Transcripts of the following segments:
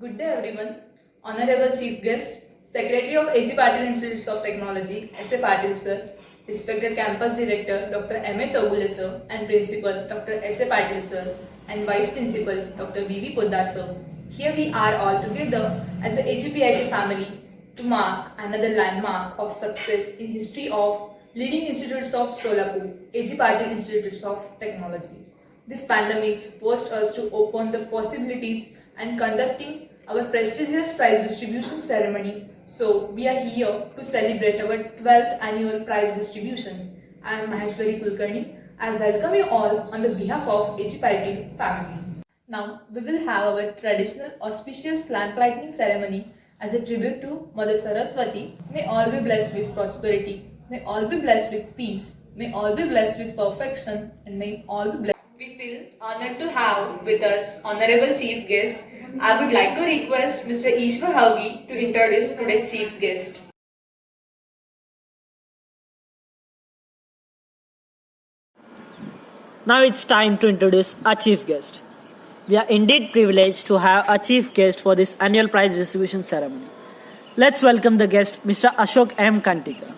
Good day everyone. Honorable Chief Guest, Secretary of A.G. Patil Institutes of Technology, S.A. Patil Sir, Respected Campus Director Dr. M.A. Chaugule Sir, and Principal Dr. S.A. Patil Sir, and Vice Principal Dr. V.V. Poddar Sir. Here we are all together as a AGPIT family to mark another landmark of success in history of leading institutes of Solapur, A.G. Patil Institutes of Technology. This pandemic forced us to open the possibilities and conducting our prestigious prize distribution ceremony. So we are here to celebrate our 12th annual prize distribution. I am Maheshwari Kulkarni. I welcome you all on the behalf of A.G. Patil family. Now we will have our traditional auspicious lamp lighting ceremony as a tribute to Mother Saraswati. May all be blessed with prosperity. May all be blessed with peace. May all be blessed with perfection, and may all be blessed. We feel honored to have with us Honorable Chief Guest. I would like to request Mr. Ishwar Haugi to introduce today's Chief Guest. Now it's time to introduce our chief guest. We are indeed privileged to have our chief guest for this annual prize distribution ceremony. Let's welcome the guest, Mr. Ashok M. Kantika.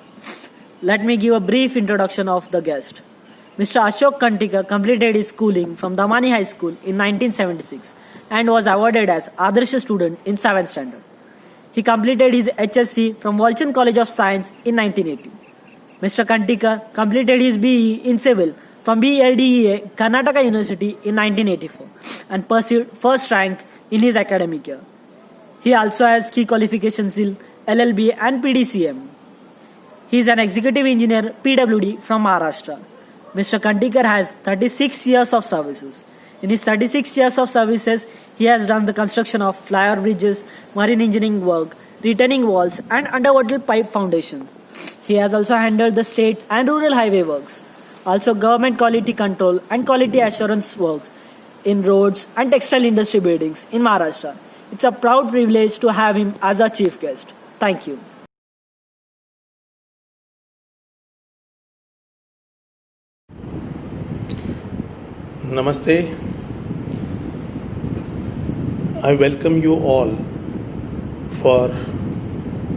Let me give a brief introduction of the guest. Mr. Ashok Kantika completed his schooling from Damani High School in 1976 and was awarded as Adarsh student in 7th standard. He completed his HSc from Walchand College of Science in 1980. Mr. Kantika completed his BE in Civil from BLDEA, Karnataka University in 1984 and pursued first rank in his academic year. He also has key qualifications in LLB and PDCM. He is an executive engineer PWD from Maharashtra. Mr. Kantikar has 36 years of services. In his 36 years of services, he has done the construction of flyover bridges, marine engineering work, retaining walls, and underwater pipe foundations. He has also handled the state and rural highway works, also government quality control and quality assurance works in roads and textile industry buildings in Maharashtra. It's a proud privilege to have him as our chief guest. Thank you. Namaste. I welcome you all for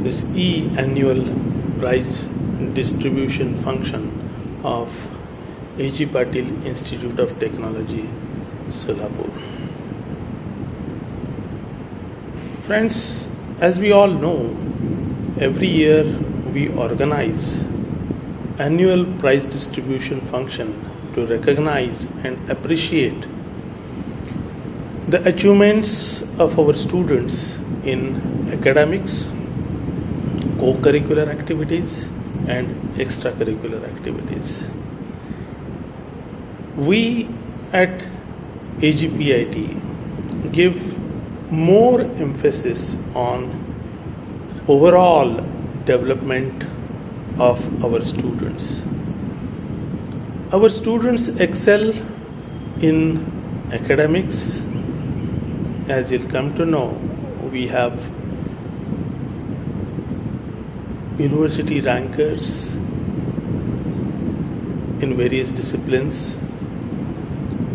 this annual prize distribution function of A.G. Patil Institute of Technology, Solapur. Friends, as we all know, every year we organize annual prize distribution function to recognize and appreciate the achievements of our students in academics, co-curricular activities and extracurricular activities. We at AGPIT give more emphasis on overall development of our students. Our students excel in academics. As you'll come to know, we have university rankers in various disciplines.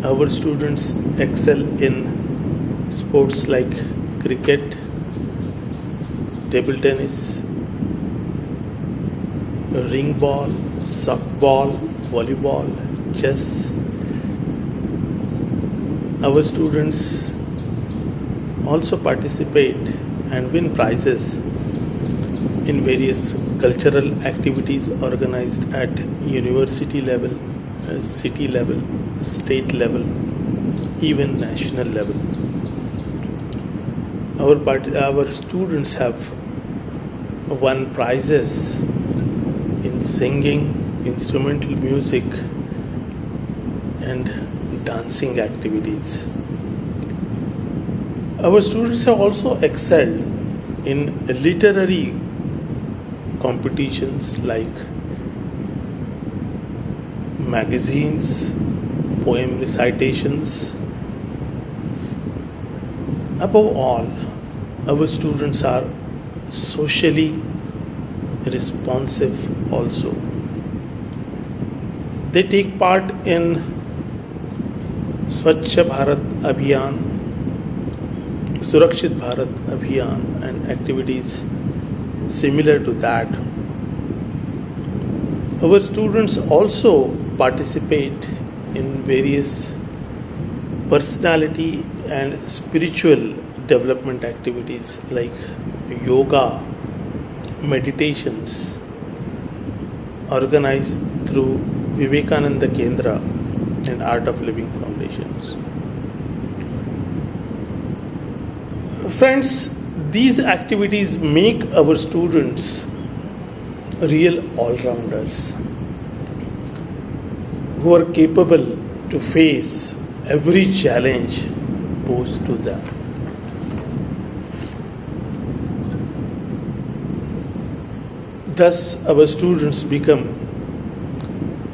Our students excel in sports like cricket, table tennis, ring ball, softball, volleyball, chess. Our students also participate and win prizes in various cultural activities organized at university level, city level, state level, even national level. Our students have won prizes in singing, instrumental music and dancing activities. Our students have also excelled in literary competitions like magazines, poem recitations. Above all, our students are socially responsive also. They take part in Swachh Bharat Abhiyan, Surakshit Bharat Abhiyan and activities similar to that. Our students also participate in various personality and spiritual development activities like yoga, meditations organized through Vivekananda Kendra and Art of Living Foundations. Friends, these activities make our students real all-rounders who are capable to face every challenge posed to them. Thus, our students become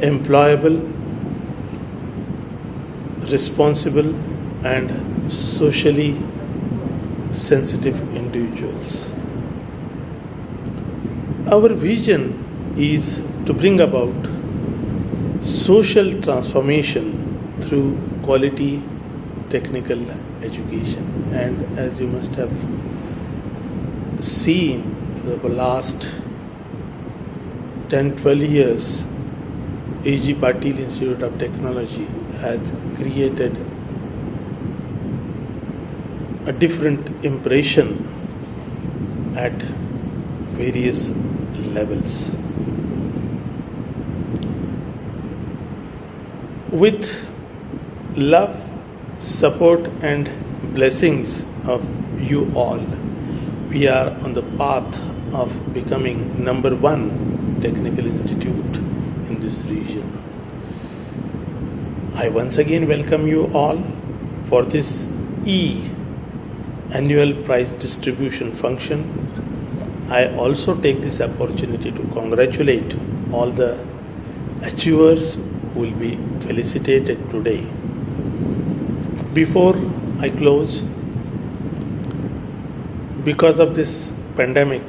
employable, responsible, and socially sensitive individuals. Our vision is to bring about social transformation through quality technical education. And as you must have seen for the last 10-12 years, A.G. Patil Institute of Technology has created a different impression at various levels. With love, support, and blessings of you all, we are on the path of becoming number one technical institute in this region. I once again welcome you all for this annual prize distribution function. I also take this opportunity to congratulate all the achievers who will be felicitated today. Before I close, because of this pandemic,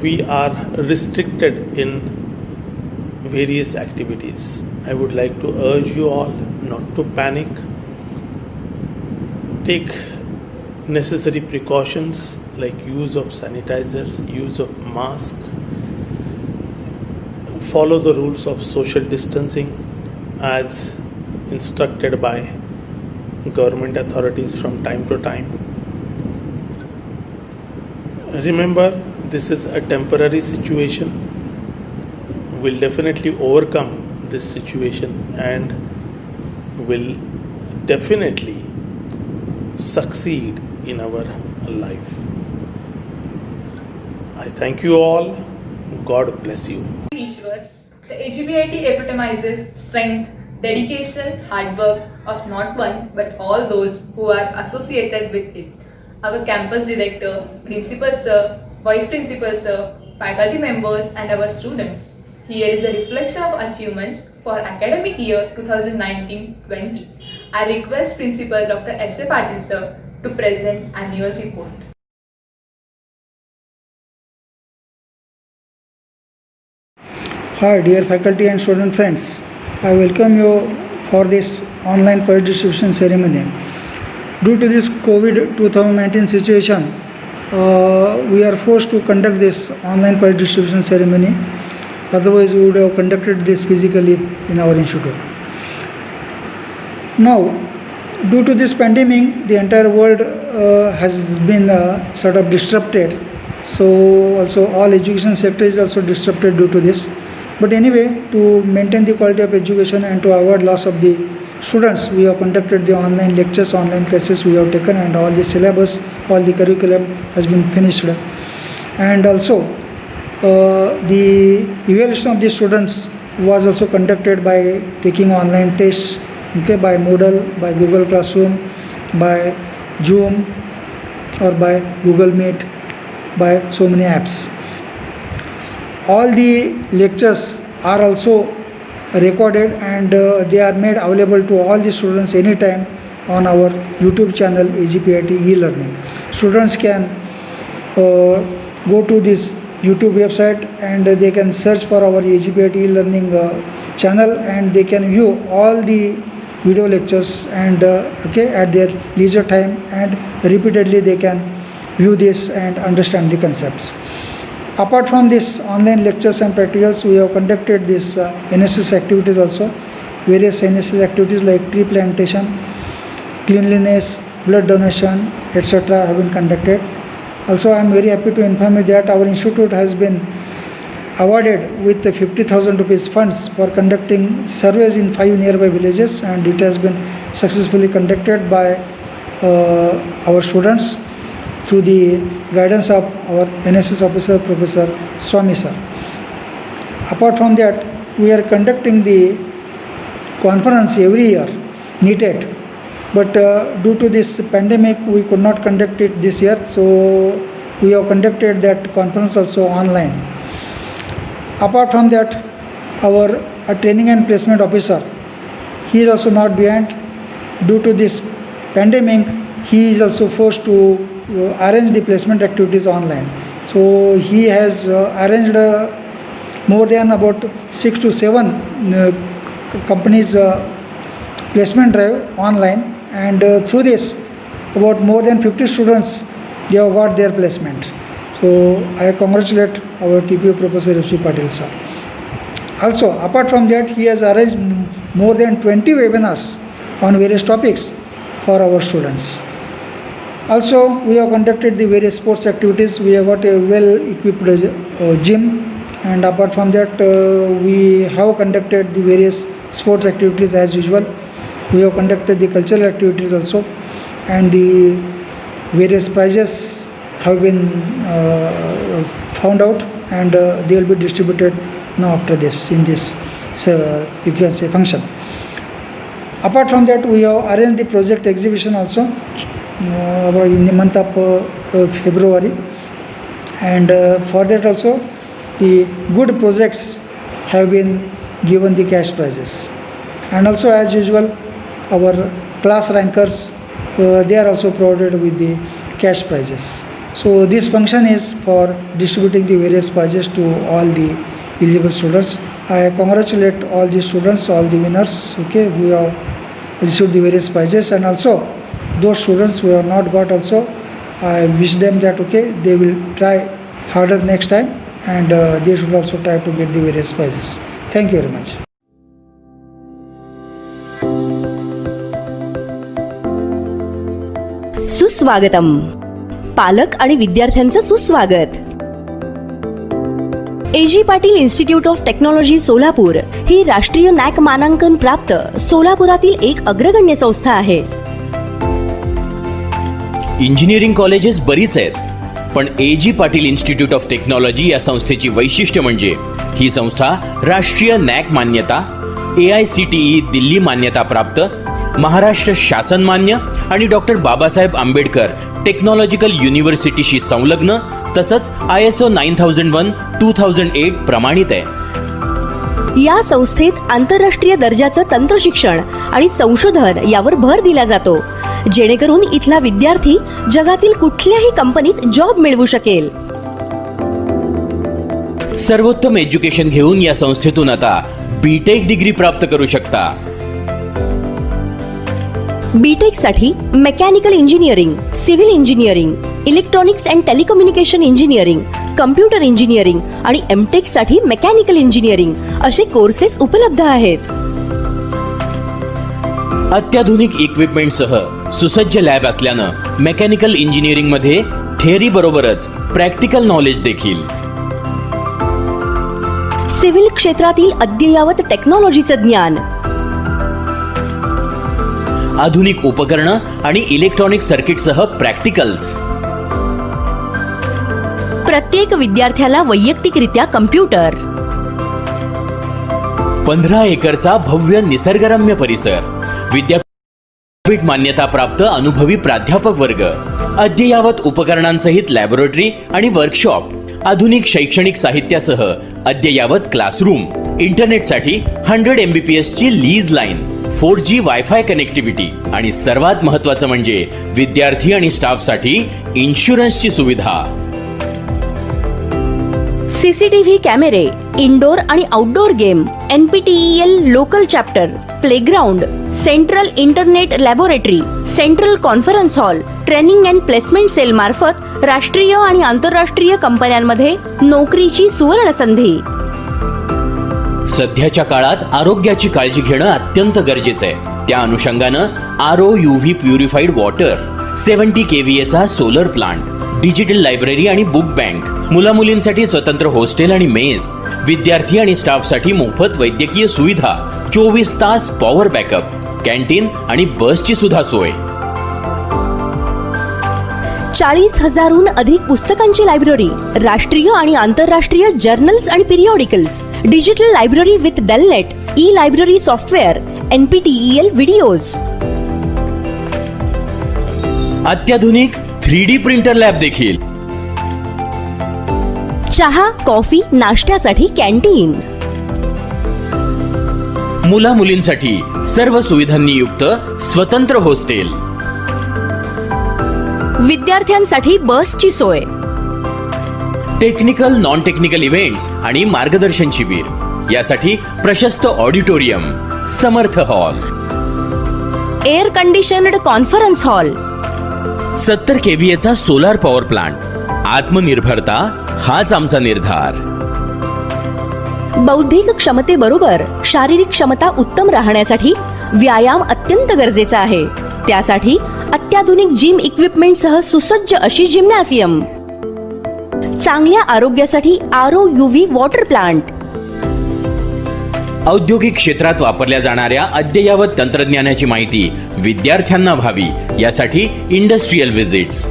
we are restricted in various activities. I would like to urge you all not to panic. Take necessary precautions like use of sanitizers, use of mask, follow the rules of social distancing as instructed by government authorities from time to time. Remember, this is a temporary situation. We'll definitely overcome this situation and will definitely succeed in our life. I thank you all. God bless you. Ishwar, the AGPIT epitomizes strength, dedication, hard work of not one but all those who are associated with it. Our campus director, principal sir, vice principal sir, faculty members and our students. Here is a reflection of achievements for academic year 2019-20. I request Principal Dr. S.A. Patil sir to present annual report. Hi dear faculty and student friends, I welcome you for this online prize distribution ceremony. Due to this COVID 2019 situation, we are forced to conduct this online prize distribution ceremony. Otherwise, we would have conducted this physically in our institute. Now, due to this pandemic, the entire world has been sort of disrupted. So, also all education sector is also disrupted due to this. But anyway, to maintain the quality of education and to avoid loss of the students, we have conducted the online lectures, online classes we have taken, and all the syllabus, all the curriculum has been finished. And also, the evaluation of the students was also conducted by taking online tests, okay, by Moodle, by Google Classroom, by Zoom, or by Google Meet, by so many apps. All the lectures are also recorded and they are made available to all the students anytime on our YouTube channel AGPIT e-learning. Students can go to this YouTube website and they can search for our AGPIT e-learning channel, and they can view all the video lectures, and at their leisure time, and repeatedly they can view this and understand the concepts. Apart from this online lectures and practicals, we have conducted this NSS activities also. Various NSS activities like tree plantation, cleanliness, blood donation, etc. have been conducted. Also, I am very happy to inform you that our institute has been awarded with the 50,000 rupees funds for conducting surveys in 5 nearby villages, and it has been successfully conducted by our students through the guidance of our NSS officer, Professor Swami sir. Apart from that, we are conducting the conference every year, NEETED, but due to this pandemic we could not conduct it this year, so we have conducted that conference also online. Apart from that, our training and placement officer, he is also not behind. Due to this pandemic, he is also forced to arrange the placement activities online. So he has arranged more than about 6 to 7 companies placement drive online, and through this about more than 50 students they have got their placement. So I congratulate our TPO Professor F.C. Patil sir. Also, apart from that, he has arranged more than 20 webinars on various topics for our students. Also, we have conducted the various sports activities. We have got a well-equipped gym, and apart from that, we have conducted the various sports activities as usual. We have conducted the cultural activities also, and the various prizes have been found out, and they will be distributed now after this in this you can say function. Apart from that, we have arranged the project exhibition also in the month of February, and for that also the good projects have been given the cash prizes, and also as usual our class rankers they are also provided with the cash prizes. So this function is for distributing the various prizes to all the eligible students. I congratulate all the students, all the winners, who have received the various prizes, and also those students who have not got also, I wish them that they will try harder next time, and they should also try to get the various prizes. Thank you very much. सुस्वागतम. पालक आणि विद्यार्थ्यांचं सुस्वागत. A G Patil institute of technology Solapur ही राष्ट्रीय NAAC मानांकन प्राप्त सोलापुरातील एक अग्रगण्य संस्था आहे. इंजिनिअरिंग कॉलेजेस बरीच आहेत, पण एजी पाटील इन्स्टिट्यूट ऑफ टेक्नॉलॉजी या संस्थेची वैशिष्ट्य म्हणजे ही संस्था राष्ट्रीय नॅक मान्यता, AICTE दिल्ली मान्यता प्राप्त, महाराष्ट्र शासन मान्य आणि डॉक्टर बाबासाहेब आंबेडकर टेक्नॉलॉजिकल युनिव्हर्सिटीशी संलग्न, तसंच ISO 9001-2008 प्रमाणित आहे. या संस्थेत आंतरराष्ट्रीय दर्जाचं तंत्रशिक्षण आणि संशोधन यावर भर दिला जातो, जेणेकरून इथला विद्यार्थी जगातील कुठल्याही कंपनीत जॉब मिळवू शकेल. सर्वोत्तम एज्युकेशन घेऊन या संस्थेतून आता BTech डिग्री प्राप्त करू शकता. बीटेक साठी mechanical engineering, civil engineering, electronics and telecommunication engineering, computer engineering आणि एमटेक साठी मेकॅनिकल इंजिनिअरिंग असे कोर्सेस उपलब्ध आहेत. अत्याधुनिक इक्विपमेंटसह सुसज्ज लॅब असल्यानं मेकॅनिकल इंजिनिअरिंग मध्ये थिअरी बरोबरच प्रॅक्टिकल नॉलेज देखील. सिव्हिल क्षेत्रातील अद्ययावत टेक्नॉलॉजीचं ज्ञान, आधुनिक उपकरणं आणि इलेक्ट्रॉनिक सर्किटसह प्रॅक्टिकल्स. प्रत्येक विद्यार्थ्याला वैयक्तिकरित्या कम्प्युटर, 15 एकरचा भव्य निसर्गरम्य परिसर, विद्यापीठ मान्यता प्राप्त अनुभवी प्राध्यापक वर्ग, अद्ययावत उपकरणांसहित लॅबोरेटरी आणि वर्कशॉप, आधुनिक शैक्षणिक साहित्यासह अद्ययावत क्लासरूम, इंटरनेटसाठी 100 MBPS ची lease line, 4G wifi connectivity आणि सर्वात महत्त्वाचं म्हणजे विद्यार्थी आणि स्टाफसाठी इन्शुरन्सची सुविधा. सीसीटीव्ही कॅमेरे, इंडोर आणि outdoor game, NPTEL local chapter, playground, central internet laboratory, central conference hall, training and placement cell मार्फत राष्ट्रीय आणि आंतरराष्ट्रीय कंपन्यांमध्ये नोकरीची सुवर्ण संधी. सध्याच्या काळात आरोग्याची काळजी घेणं अत्यंत गरजेचं आहे. त्या अनुषंगानं RO/UV प्युरिफाईड वॉटर, 70 kVA चा सोलर प्लांट, डिजिटल लायब्ररी आणि बुक बँक, मुलामुलींसाठी स्वतंत्र हॉस्टेल आणि मेस, विद्यार्थी आणि स्टाफसाठी मोफत वैद्यकीय सुविधा, 24 तास पॉवर बॅकअप, कॅन्टीन आणि बसची सुद्धा सोय. 40,000हून अधिक पुस्तकांची लायब्ररी, राष्ट्रीय आणि आंतरराष्ट्रीय जर्नल्स आणि periodicals, digital library with DELNET, e library software, NPTEL videos, अत्याधुनिक 3D प्रिंटर लॅब देखील. चहा, कॉफी, नाश्त्यासाठी कॅन्टीन, मुला मुलींसाठी सर्व सुविधांनी युक्त स्वतंत्र हॉस्टेल, विद्यार्थ्यांसाठी बसची सोय, टेक्निकल नॉन टेक्निकल इव्हेंट्स आणि मार्गदर्शन शिबिर, यासाठी प्रशस्त auditorium, Samarth hall, air conditioned conference hall, 70 kVA चा सोलार पॉवर प्लांट. आत्मनिर्भरता हाच आमचा निर्धार. बौद्धिक क्षमतेबरोबर शारीरिक क्षमता उत्तम राहण्यासाठी व्यायाम अत्यंत गरजेचा आहे. त्यासाठी अत्याधुनिक जिम इक्विपमेंटसह सुसज्ज अशी जिम्नॅसियम, चांगल्या आरोग्यासाठी RO/UV वॉटर प्लांट, औद्योगिक क्षेत्रात वापरल्या जाणाऱ्या अद्ययावत तंत्रज्ञानाची माहिती विद्यार्थ्यांना व्हावी यासाठी इंडस्ट्रियल व्हिजिट्स.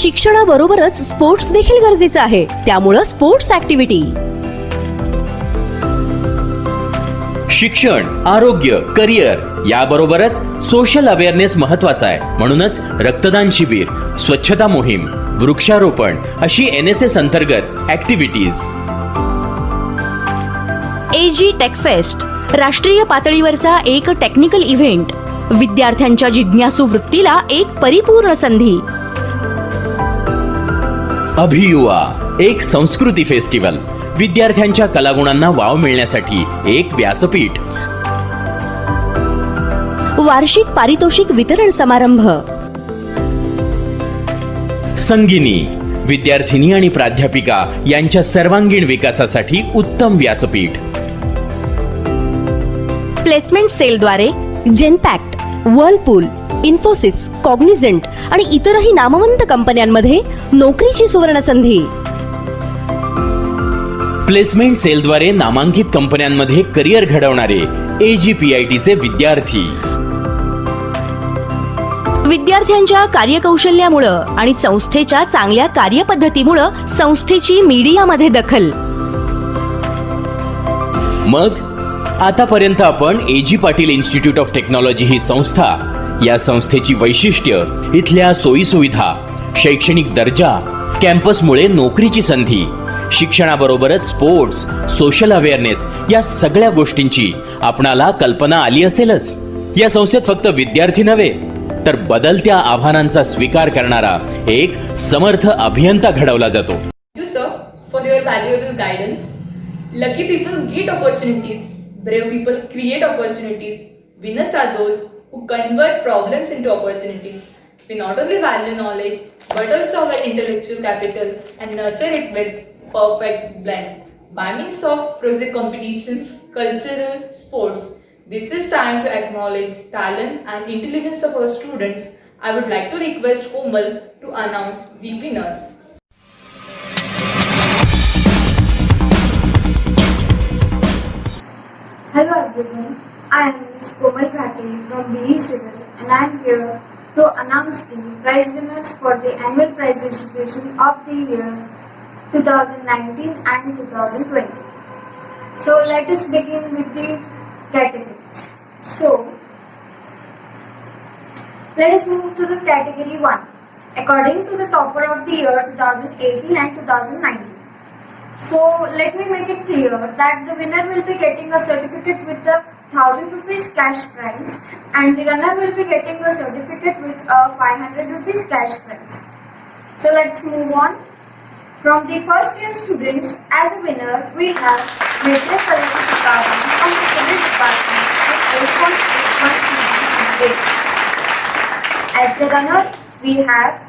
शिक्षणाबरोबरच स्पोर्ट्स देखील गरजेचं आहे. त्यामुळं स्पोर्ट्स ऍक्टिव्हिटी, शिक्षण, आरोग्य, करिअर याबरोबरच सोशल अवेअरनेस महत्वाचा आहे. म्हणूनच रक्तदान शिबिर, स्वच्छता मोहीम, वृक्षारोपण अशी NSS अंतर्गत ऍक्टिव्हिटीज. AG टेकफेस्ट, राष्ट्रीय पातळीवरचा एक टेक्निकल इव्हेंट, विद्यार्थ्यांच्या जिज्ञासू वृत्तीला एक परिपूर्ण संधी. अभियुवा, एक संस्कृती फेस्टिवल, विद्यार्थ्यांच्या कलागुणांना वाव मिळण्यासाठी एक व्यासपीठ. वार्षिक पारितोषिक वितरण समारंभ. संगिनी, विद्यार्थिनी आणि प्राध्यापिका यांच्या सर्वांगीण विकासासाठी उत्तम व्यासपीठ. प्लेसमेंट सेलद्वारे जेनपॅक्ट, व्हर्लपूल, इन्फोसिस, कॉग्निझंट आणि इतरही नामवंत कंपन्यांमध्ये नोकरीची सुवर्ण संधी. प्लेसमेंट सेलद्वारे नामांकित कंपन्यांमध्ये करिअर घडवणारे AGPITचे विद्यार्थी. विद्यार्थ्यांच्या कार्यकौशल्यामुळं आणि संस्थेच्या चांगल्या कार्यपद्धतीमुळं संस्थेची मीडियामध्ये दखल. मग आतापर्यंत आपण AG Patil institute of technology ही संस्था, या संस्थेची वैशिष्ट्य, इथल्या सोयीसुविधा, शैक्षणिक दर्जा, कॅम्पसमुळे नोकरीची संधी, शिक्षणाबरोबरच स्पोर्ट्स, सोशल अवेअरनेस या सगळ्या गोष्टींची आपणाला कल्पना आली असेलच. या संस्थेत फक्त विद्यार्थी नव्हे तर बदलत्या आव्हानांचा स्वीकार करणारा एक समर्थ अभियंता घडवला जातो. You sir for your valuable guidance. Lucky people get opportunities. Brave people create opportunities. Winners are those who convert problems into opportunities. We not only value knowledge but also our intellectual capital and nurture it with perfect blend by means of project competition, cultural, sports. This is time to acknowledge talent and intelligence of our students. I would like to request Komal to announce the winners. Hello everyone, I am Ms. Komal Ghate from BE Civil and I am here to announce the prize winners for the annual prize distribution of the year 2019 and 2020. So let us begin with the categories. So let us move to the category 1. According to the topper of the year 2018 and 2019. So let me make it clear that the winner will be getting a certificate with a 1,000 rupees cash prize and the runner will be getting a certificate with a 500 rupees cash prize. So let's move on. From the first year students, as a winner, we have Maitre Kalati Department from the Civil Department with 8.81 CGPA. As the runner, we have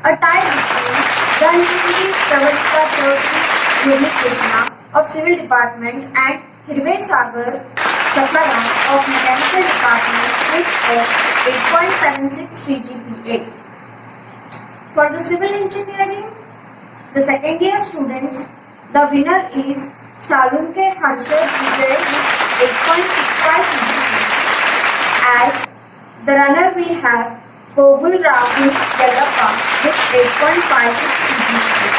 a tie between Dhanjali Pravalika Chaudhary Murli Krishna of Civil Department and Hirve Sagar Sakaram of Mechanical Department with a 8.76 CGPA. For the Civil Engineering, the second year students, the winner is Salunke Harshad Vijay with 8.65 CGPA. As the runner, we have Kogul Rahul Yellappa with 8.56 CGPA.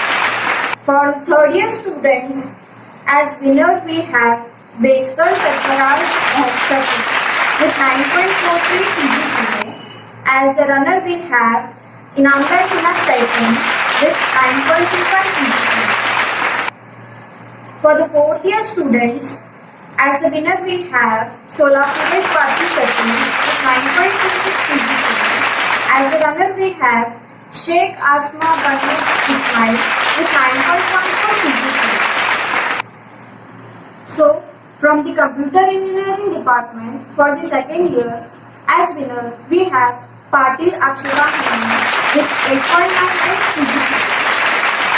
For third year students, as winner we have Beskar Sarfaraz Chakri with 9.43 CGPA. As the runner we have Inamdar Hina Saipan with 9.25 CGPA. For the fourth year students, as the winner we have Solapur Swati Satish with 9.26 CGPA. As the runner we have Sheikh Asma Banu Ismail with 9.14 CGPA. So, from the Computer Engineering Department for the second year, as winner we have Patil Akshara Hanuman with 8.98 CGPA.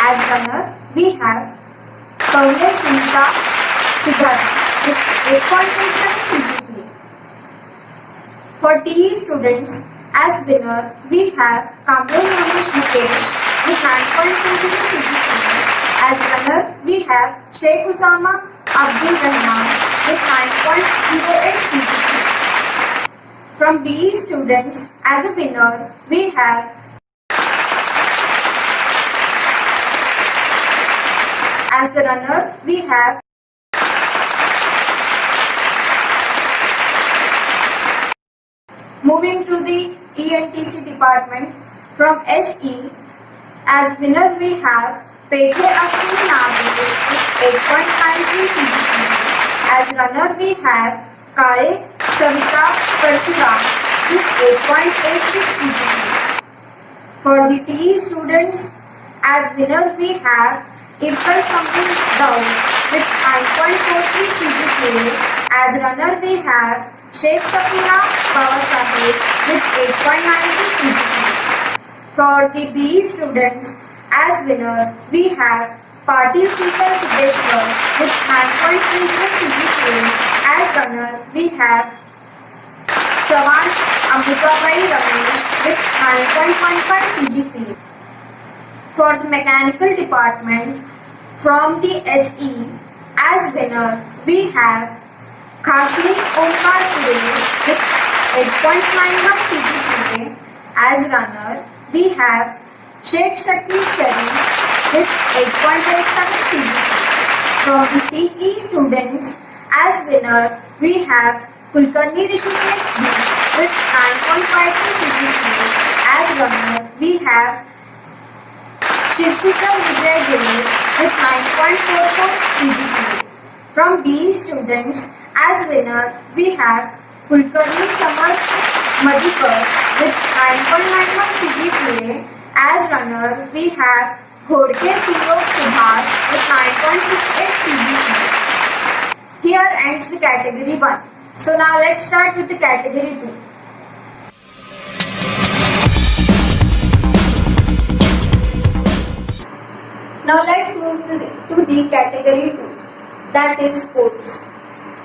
As runner we have Kaule Sunita Siddhartha with 8.87 CGPA. For TE students, as winner we have Kamble Ramesh Mukesh with 9.20 CGPA. As runner we have Sheikh Usama Abdul Rahman with 9.08 CGPA. From BE students, as a winner we have as the runner we have moving to the ENTC department. From SE, as winner we have Pege Ashwini Nagesh with 8.93 CGPA. As runner we have Kale Savita Parshuram with 8.86 CGPA. For the TE students, as winner we have Irkal Sampin Daud with 9.43 CGPA. As runner we have Sheikh Safina Babasaheb with 8.93 CGPA. For the BE students, as winner we have Patil Sheetal Siddeshwar with 9.30 CGPA. As runner we have Chavan Amritabai Ramesh with 9.15 CGPA. For the Mechanical Department, from the SE, as winner we have Khasnis Omkar Suresh with 8.91 CGPA. As runner we have Sheikh Shakir Sharif with 8.87 CGPA. From the TE students, as winner we have Kulkarni Rishikesh D with 9.52 CGPA. As runner we have Shirshika Vijay Guru with 9.44 CGPA. From BE students, as winner we have Kulkarni Samarth Madhukar with 9.91 CGPA. As runner we have Ghodke Surok Subhash with 9.68 CGPA. Here ends the category 1. So now let's start with the category 2. Now let's move to the category 2, that is sports.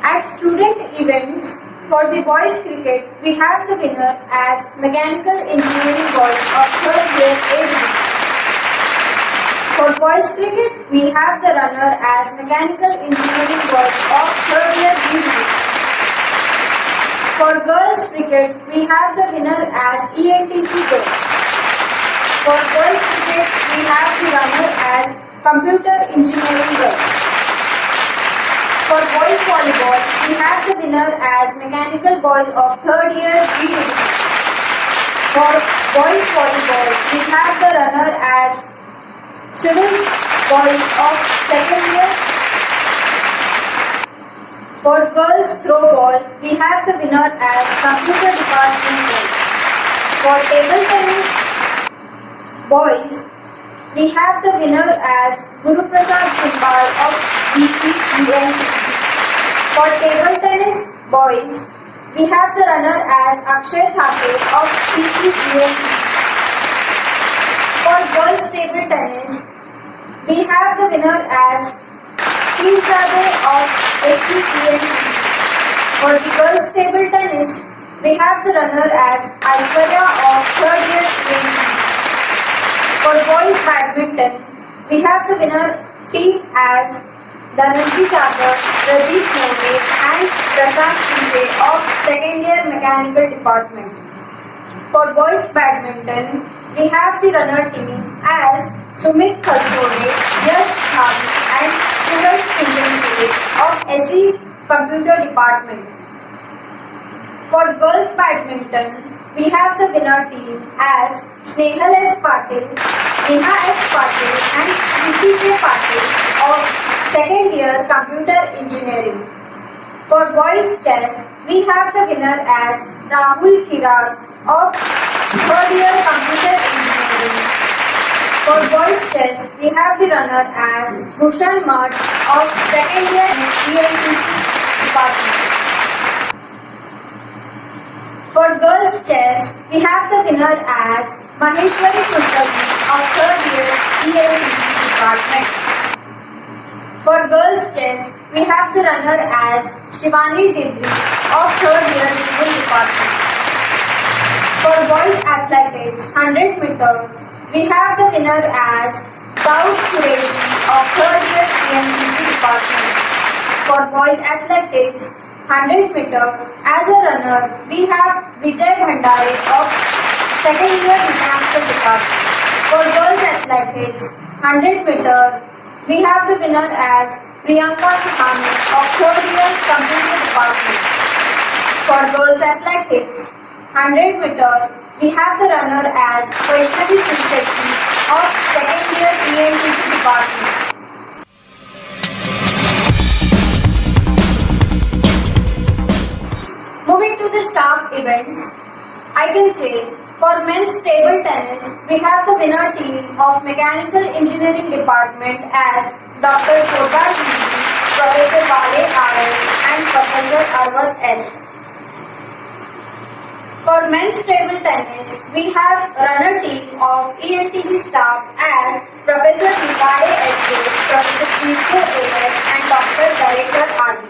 At student events, for the boys cricket, we have the winner as Mechanical Engineering Boys of 3rd year A division. For boys cricket, we have the runner as Mechanical Engineering Boys of 3rd year B division. For girls cricket, we have the winner as ENTC Girls. For girls cricket, we have the runner as Computer Engineering Girls. For boys volleyball, we have the winner as Mechanical Boys of 3rd year B division. For boys volleyball, we have the runner as Civil Boys of 2nd year. For girls throwball, we have the winner as Computer Department Girls. For table tennis boys, we have the winner as Guru Prasad Zimbal of BP UNTC. For table tennis boys, we have the runner as Akshay Thate of PP UNTC. For girls table tennis, we have the winner as Pilzade of SE UNTC. For the girls table tennis, we have the runner as Aishwarya of 3rd year UNTC. For boys badminton, we have the winner team as Dhananjay Jadhav, Pradeep Mode and Prashant Pise of 2nd year mechanical department. For boys badminton, we have the runner team as Sumit Khalsode, Yash Bhavi and Suraj Chinchansule of SE computer department. For girls badminton, we have the winner team as Snehal S. Patil, Neha H. Patil and Shruti K. Patil of 2nd year computer engineering. For boys chess, we have the winner as Rahul Kirag of 3rd year computer engineering. For boys chess, we have the runner as Bhushan Mat of 2nd year ENTC department. For girls chess, we have the winner as Maheshwari Kulkarni of 3rd year ENTC department. For girls chess, we have the runner as Shivani Dibri of 3rd year civil department. For boys athletics 100 meter, we have the winner as Daud Qureshi of 3rd year EMTC department. For boys athletics 100 meter, as a runner, we have Vijay Bhandare of 2nd year mechanical department. For girls athletics 100 meter, we have the winner as Priyanka Shahani of 3rd year computer department. For girls athletics 100 meter, we have the runner as Vaishnavi Chimshetty of 2nd year ENTC department. Moving to the staff events, I can say for men's table tennis, we have the winner team of Mechanical Engineering Department as Dr. Kodar Vidi, Professor Vale RS and Professor Arvad S. For men's table tennis, we have runner team of ENTC staff as Professor Ligade SJ, Professor Chityo AS and Dr. Darekar RD.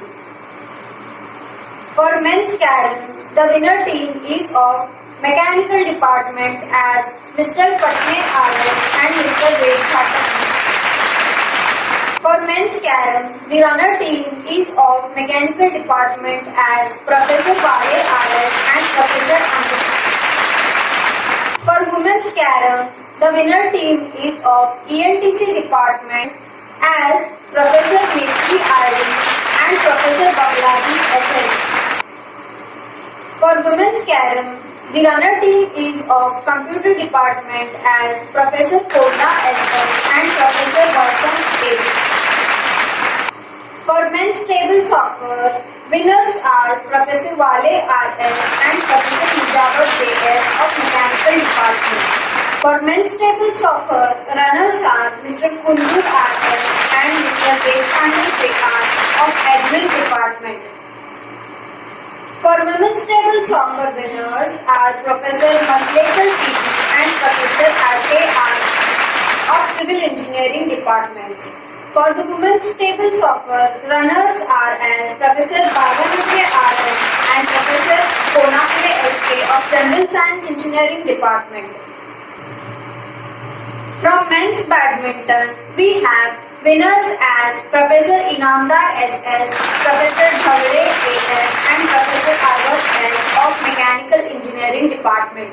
For men's carom, the winner team is of Mechanical Department as Mr. Patne RS and Mr. Ved Khatak. For men's carom, the runner team is of Mechanical Department as Professor Vale RS and Professor Amit. For women's carom, the winner team is of ENTC Department as Professor Mekhi RD and Professor Bagladi SS. For women's carom, the runner team is of Computer Department as Professor Kota SS and Professor Watson AB. For men's table soccer, winners are Professor Wale RS and Professor Mujawar JS of Mechanical Department. For men's table soccer, runners are Mr. Kundur RS and Mr. Deshpande PR of Admin Department. For women's table soccer winners are Professor Maslekar TP and Professor RKR of Civil Engineering Departments. For the women's table soccer, runners are as Professor Bhaganatre RS and Professor Konakure SK of General Science Engineering Department. From men's badminton, we have winners as Professor Inamdar SS, Professor Dhavde AS and Professor Arvad S of Mechanical Engineering Department.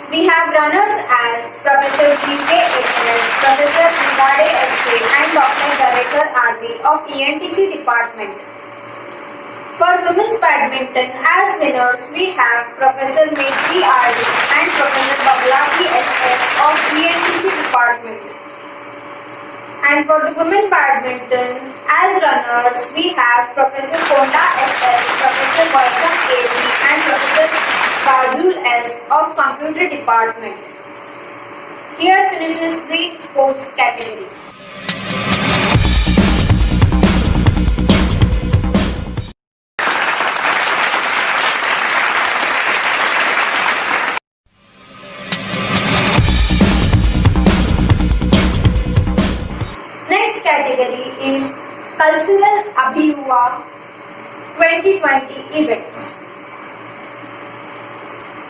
We have runners as Professor GK AS, Professor Ligade SJ and Dr. Darekar RB of ENTC Department. For women's badminton, as winners we have Professor Mekhi RD and Professor Bagladi SS of ENTC Department. And for the women badminton, as runners, we have Professor Konda SS, Professor Varsam AB and Professor Kazul S of Computer Department. Here finishes the sports category. Next category is Cultural Abhiva 2020 events.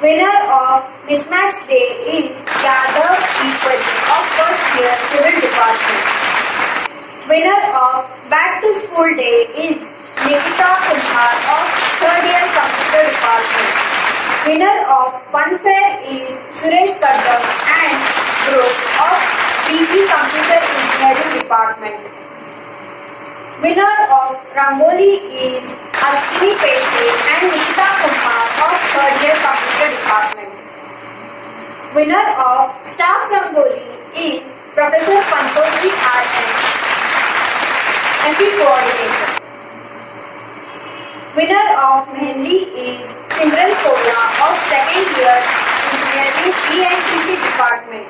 Winner of Mismatch Day is Yadav Ishwari of first year Civil Department. Winner of Back to School Day is Nikita Kumar of third year Computer Department. Winner of Fun Fair is Suresh Kaddam and group of PG Computer Engineering Department. Winner of Rangoli is Ashwini Pete and Nikita Kumar of third year Computer Department. Winner of Staff Rangoli is Professor Pantoji R.M. MP Coordinator. Winner of Mehendi is Simran Kola of second year Engineering ENTC Department.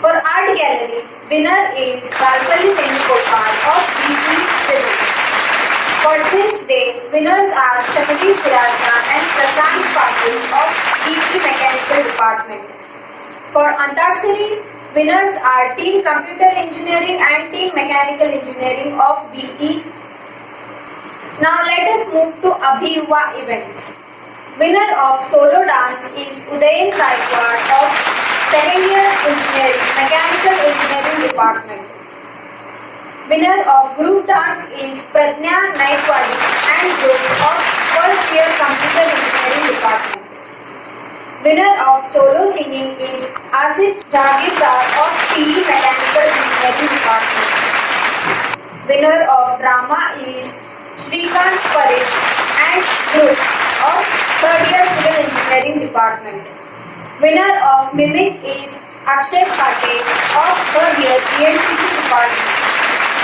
For Art Gallery, winner is Galpalli Venugopal of BT Civil. For Twins Day, winners are Chamali Piraza and Prashant Patil of BT Mechanical Department. For Antakshari, winners are Team Computer Engineering and Team Mechanical Engineering of BE. Now let us move to Abhiva events. Winner of solo dance is Udayan Gaikwad of second year Engineering, Mechanical Engineering Department. Winner of group dance is Pradnya Naikwadi and group of first year Computer Engineering Department. Winner of solo singing is Asif Jagirdar of PE Mechanical Engineering Department. Winner of drama is Shrikant Parekh and group of third year Civil Engineering Department. Winner of mimic is Akshay Khate of third year ENTC Department.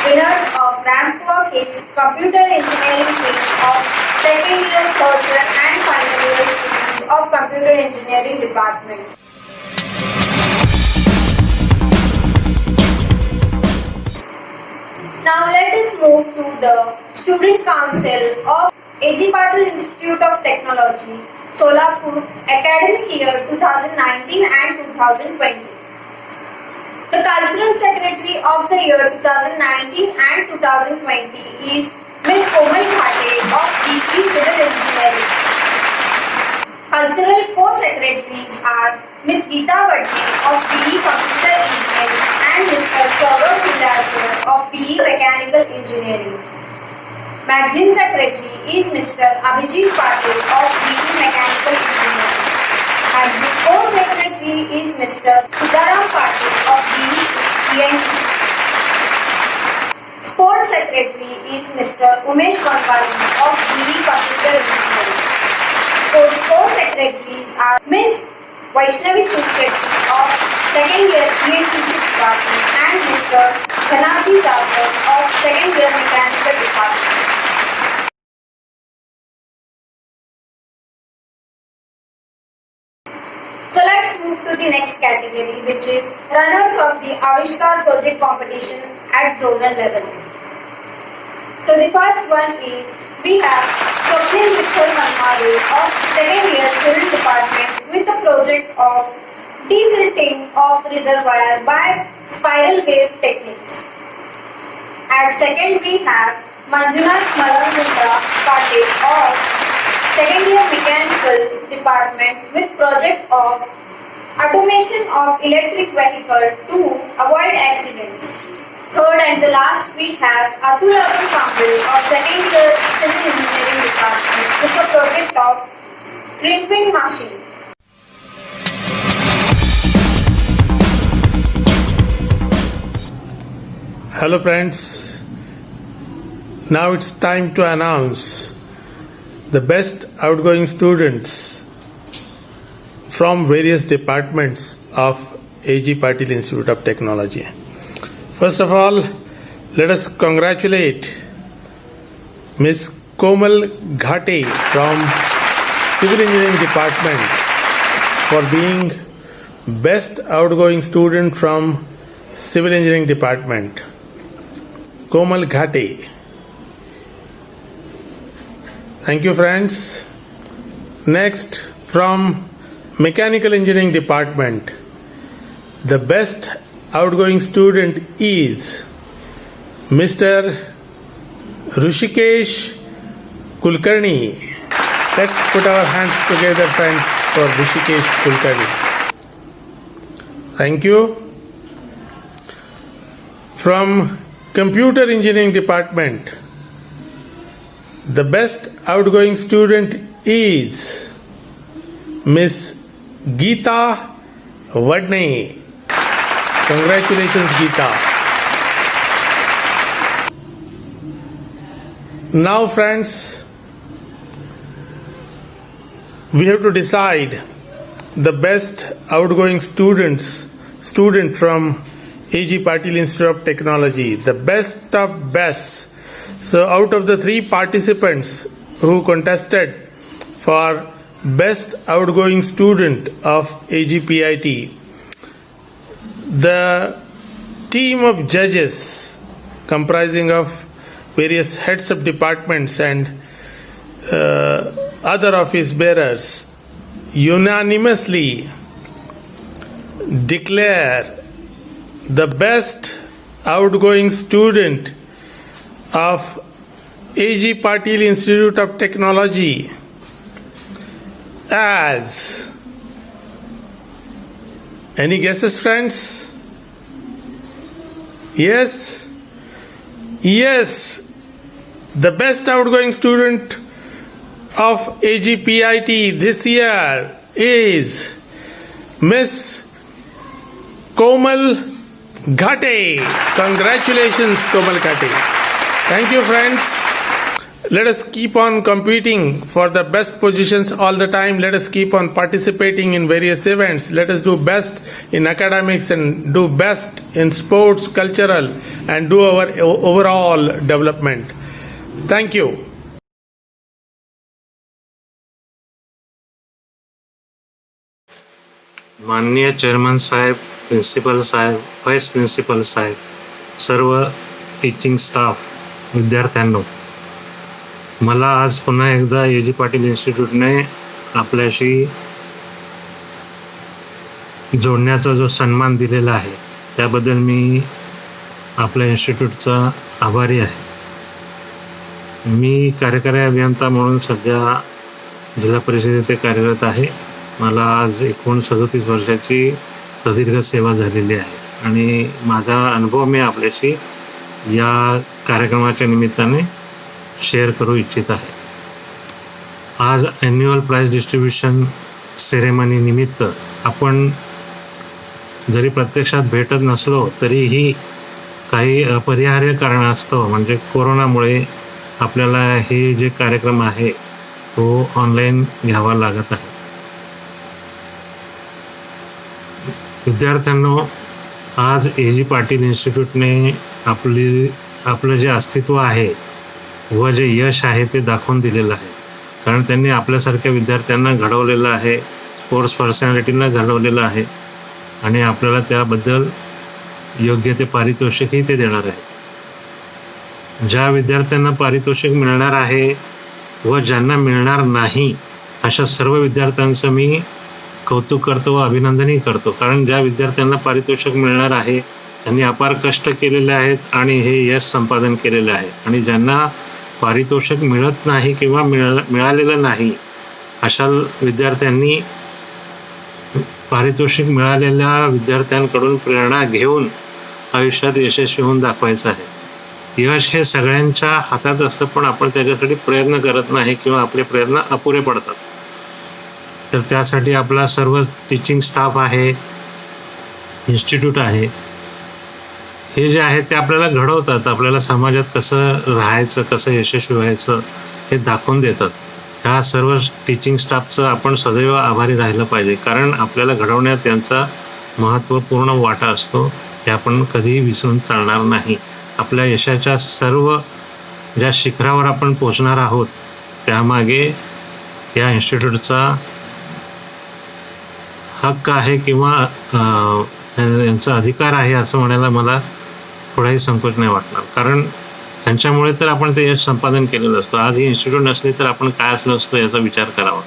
Winners of ramp work is Computer Engineering team of second year, third year and final year students of Computer Engineering Department. Now let us move to the Student Council of A.G. Patil Institute of Technology, Solapur, academic year 2019 and 2020. The Cultural Secretary of the year 2019 and 2020 is Ms. Komal Khate of BT Civil Engineering. Cultural Co-Secretaries are Ms. Geeta Vadne of BE Computer Engineering and Mr. Saurav Kullarkar of BE Mechanical Engineering. Magazine Secretary is Mr. Abhijit Patil of BE Mechanical Engineering. Magazine Co-Secretary is Mr. Siddharam Patil of BE ENTC. Sports Secretary is Mr. Umesh Vankali of BE Computer Engineering. Sports Co-Secretaries are Ms. Vaishnavi Chupchetti of second year ENTC Department and Mr. Dhanaji Thakur of second year Mechanical Department. So let's move to the next category, which is runners of the Avishkar project competition at zonal level. So the first one is we have Swapnil Vittal Manmade of second year Civil Department with the project of desilting of reservoir by spiral wave techniques. At second we have Manjunath Malangunda Patil of second year Mechanical Department with project of automation of electric vehicle to avoid accidents. Third and the last we have Atul Arun Kamble of second year Civil Engineering Department with the project of crimping machine. Hello friends, now it's time to announce the best outgoing students from various departments of A.G. Patil Institute of Technology. First of all, let us congratulate Ms. Komal Ghate from Civil Engineering Department for being best outgoing student from Civil Engineering Department, Komal Ghate. Thank you, friends. Next, from Mechanical Engineering Department, the best outgoing student is Mr. Rishikesh Kulkarni. Let's put our hands together, friends, for Rishikesh Kulkarni. Thank you. From Computer Engineering Department, the best outgoing student is Miss Geeta Vadne. Congratulations, Geeta. Now, friends, we have to decide the best outgoing student from A.G. Patil Institute of Technology, the best of best. So out of the 3 participants who contested for best outgoing student of AGPIT, the team of judges comprising of various heads of departments and other office bearers unanimously declare the best outgoing student of A.G. Patil Institute of Technology as, any guesses, friends? Yes, the best outgoing student of AGPIT this year is Miss Komal Ghate. Congratulations, Komal Ghate. Thank you, friends. Let us keep on competing for the best positions all the time. Let us keep on participating in various events. Let us do best in academics and do best in sports, cultural, and do our overall development. Thank you. माननीय chairman साहेब, principal साहेब, vice principal साहेब, सर्व teaching staff, विद्यार्थ्यांनो, मला आज पुन्हा एकदा A.G. Patil इन्स्टिट्यूटने आपल्याशी जोडण्याचा जो सन्मान दिलेला आहे त्याबद्दल मी आपल्या इन्स्टिट्यूटचा आभारी आहे. मी कार्यकारी अभियंता म्हणून सध्या जिल्हा परिषदेत कार्यरत आहे. मला आज एकूण 37 वर्षाची प्रदीर्घ सेवा झालेली आहे आणि माझा अनुभव मी आपल्याशी या कार्यक्रमाच्या निमित्ताने शेअर करू इच्छित आहे. आज ॲन्युअल प्राइज डिस्ट्रीब्युशन सेरेमनी निमित्त आपण जरी प्रत्यक्षात भेटत नसलो तरीही काही अपरिहार्य कारणास्तव म्हणजे कोरोनामुळे आपल्याला हे जे कार्यक्रम आहे तो ऑनलाईन घ्यावा लागत आहे. विद्यार्थ्यांनो, आज A.G. पाटील इन्स्टिट्यूटने आपलं जे अस्तित्व आहे व जे यश आहे ते दाखवून दिलेलं आहे. कारण त्यांनी आपल्यासारख्या विद्यार्थ्यांना घडवलेलं आहे, स्पोर्ट्स पर्सनॅलिटींना घडवलेलं आहे आणि आपल्याला त्याबद्दल योग्य ते पारितोषिकही ते देणार आहे. ज्या विद्यार्थ्यांना पारितोषिक मिळणार आहे व ज्यांना मिळणार नाही अशा सर्व विद्यार्थ्यांचं मी कौतुक करतो व अभिनंदनही करतो. कारण ज्या विद्यार्थ्यांना पारितोषिक मिळणार आहे त्यांनी अपार कष्ट केलेले आहेत आणि हे यश संपादन केलेलं आहे. आणि ज्यांना पारितोषिक मिळत नाही किंवा मिळालेलं नाही अशा विद्यार्थ्यांनी पारितोषिक मिळालेल्या विद्यार्थ्यांकडून प्रेरणा घेऊन आयुष्यात यशस्वी होऊन दाखवायचं आहे. यश हे सगळ्यांच्या हातात असतं पण आपण त्याच्यासाठी प्रयत्न करत नाही किंवा आपले प्रयत्न अपुरे पडतात. तर त्यासाठी आपला सर्व टीचिंग स्टाफ आहे, इन्स्टिट्यूट आहे, हे जे आहे ते आपल्याला घडवतात. आपल्याला समाजात कसं राहायचं, कसं यशस्वी व्हायचं हे दाखवून देतात. ह्या सर्व टीचिंग स्टाफचं आपण सदैव आभारी राहिलं पाहिजे. कारण आपल्याला घडवण्यात त्यांचा महत्त्वपूर्ण वाटा असतो, हे आपण कधीही विसरून चालणार नाही. आपल्या यशाच्या सर्व ज्या शिखरावर आपण पोचणार आहोत त्यामागे या इन्स्टिट्यूटचा हक्क आहे किंवा यांचा अधिकार आहे असं म्हणायला मला थोडाही संकोच नाही वाटणार, कारण त्यांच्यामुळे तर आपण ते यश संपादन केलेलं असतं. आज ही इन्स्टिट्यूट नसली तर आपण काय असलं असतं याचा विचार करावा.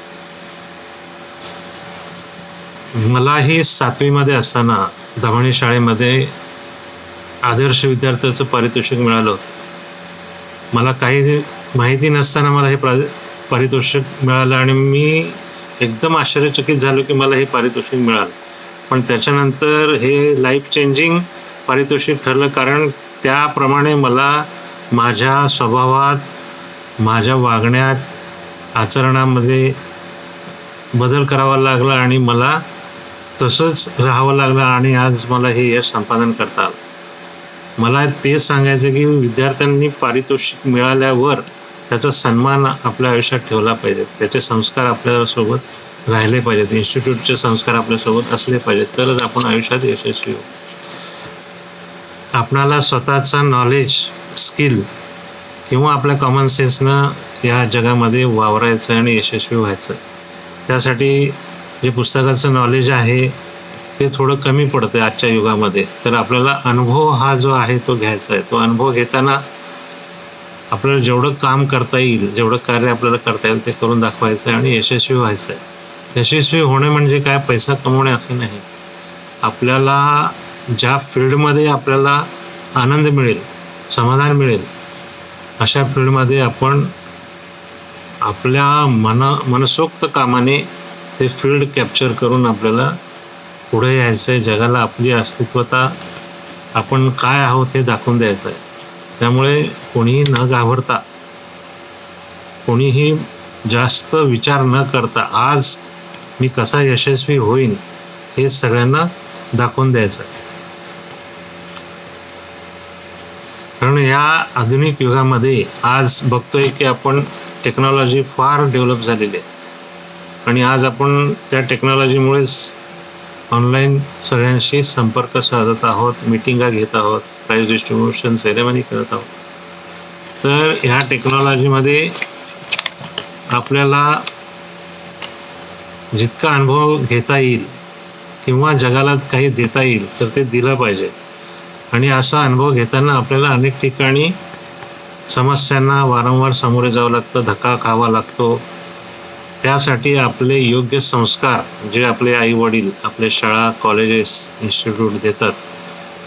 मलाही 7वीमध्ये असताना दमणी शाळेमध्ये आदर्श विद्यार्थ्याचं पारितोषिक मिळालं होतं. मला काही माहिती नसताना मला हे पारितोषिक मिळालं आणि मी एकदम आश्चर्यचकित झालो की मला हे पारितोषिक मिळालं. पण त्याच्यानंतर हे लाईफ चेंजिंग पारितोषिक ठरलं, कारण त्याप्रमाणे मला माझ्या स्वभावात, माझ्या वागण्यात, आचरणामध्ये बदल करावा लागला आणि मला तसंच राहावं लागलं आणि आज मला हे यश संपादन करता आलं. मला तेच सांगायचं की विद्यार्थ्यांनी पारितोषिक मिळाल्यावर त्याचा सन्मान आपल्या आयुष्यात ठेवला पाहिजे, त्याचे संस्कार आपल्यासोबत राहिले पाहिजेत, इन्स्टिट्यूटचे संस्कार आपल्यासोबत असले पाहिजेत, तरच आपण आयुष्यात यशस्वी होऊ. आपणाला स्वतःचा नॉलेज, स्किल किंवा आपल्या कॉमन सेन्सनं या जगामध्ये वावरायचं आणि यशस्वी व्हायचं. त्यासाठी जे पुस्तकाचं नॉलेज आहे ते थोडं कमी पडतं आजच्या युगामध्ये. तर आपल्याला अनुभव हा जो आहे तो घ्यायचा आहे. तो अनुभव घेताना आपल्याला जेवढं काम करता येईल, जेवढं कार्य आपल्याला करता येईल ते करून दाखवायचं आहे आणि यशस्वी व्हायचं आहे. यशस्वी होणे म्हणजे काय, पैसा कमवणे असं नाही. आपल्याला ज्या फील्डमध्ये आपल्याला आनंद मिळेल, समाधान मिळेल, अशा फील्डमध्ये आपण आपल्या मनसोक्त कामाने ते फील्ड कॅप्चर करून आपल्याला पुढे यायचं आहे. जगाला आपली अस्तित्वता, आपण काय आहोत हे दाखवून द्यायचं आहे. त्यामुळे कोणीही न घाबरता, कोणीही जास्त विचार न करता आज मी कसा यशस्वी होईन हे सगळ्यांना दाखवून द्यायचं आहे. कारण या आधुनिक युगामध्ये आज बघतोय की आपण टेक्नॉलॉजी फार डेव्हलप झालेली आहे आणि आज आपण त्या टेक्नॉलॉजीमुळेच ऑनलाईन सगळ्यांशी संपर्क साधत आहोत, मिटिंगा घेत आहोत, प्राईज डिस्ट्रीब्युशन सेरेमनी करत आहोत. तर ह्या टेक्नॉलॉजीमध्ये आपल्याला जितका अनुभव घेता येईल किंवा जगाला काही देता येईल तर ते दिलं पाहिजे. आणि असा अनुभव घेताना आपल्याला अनेक ठिकाणी समस्यांना वारंवार सामोरे जावं लागतं, धक्का खावा लागतो. त्यासाठी आपले योग्य संस्कार जे आपले आईवडील, आपले शाळा, कॉलेजेस, इन्स्टिट्यूट देतात,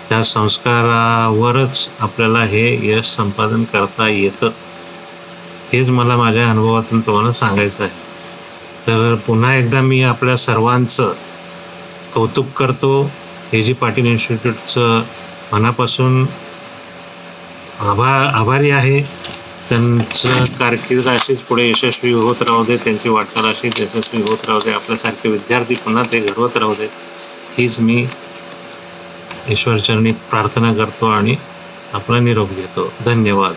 त्या संस्कारावरच आपल्याला हे यश संपादन करता येतं. हेच मला माझ्या अनुभवातून तुम्हाला सांगायचं आहे. तर पुन्हा एकदा मी आपल्या सर्वांचं कौतुक करतो. AG पाटील इन्स्टिट्यूटचं मनापासून आभारी आहे. त्यांचं कारकीर्द अशीच पुढे यशस्वी होत राहू दे, त्यांची वाटचाल अशीच यशस्वी होत राहू दे, आपल्यासारखे विद्यार्थी पुन्हा ते घडवत राहू दे, हीच मी ईश्वरचरणी प्रार्थना करतो आणि आपला निरोप घेतो. धन्यवाद.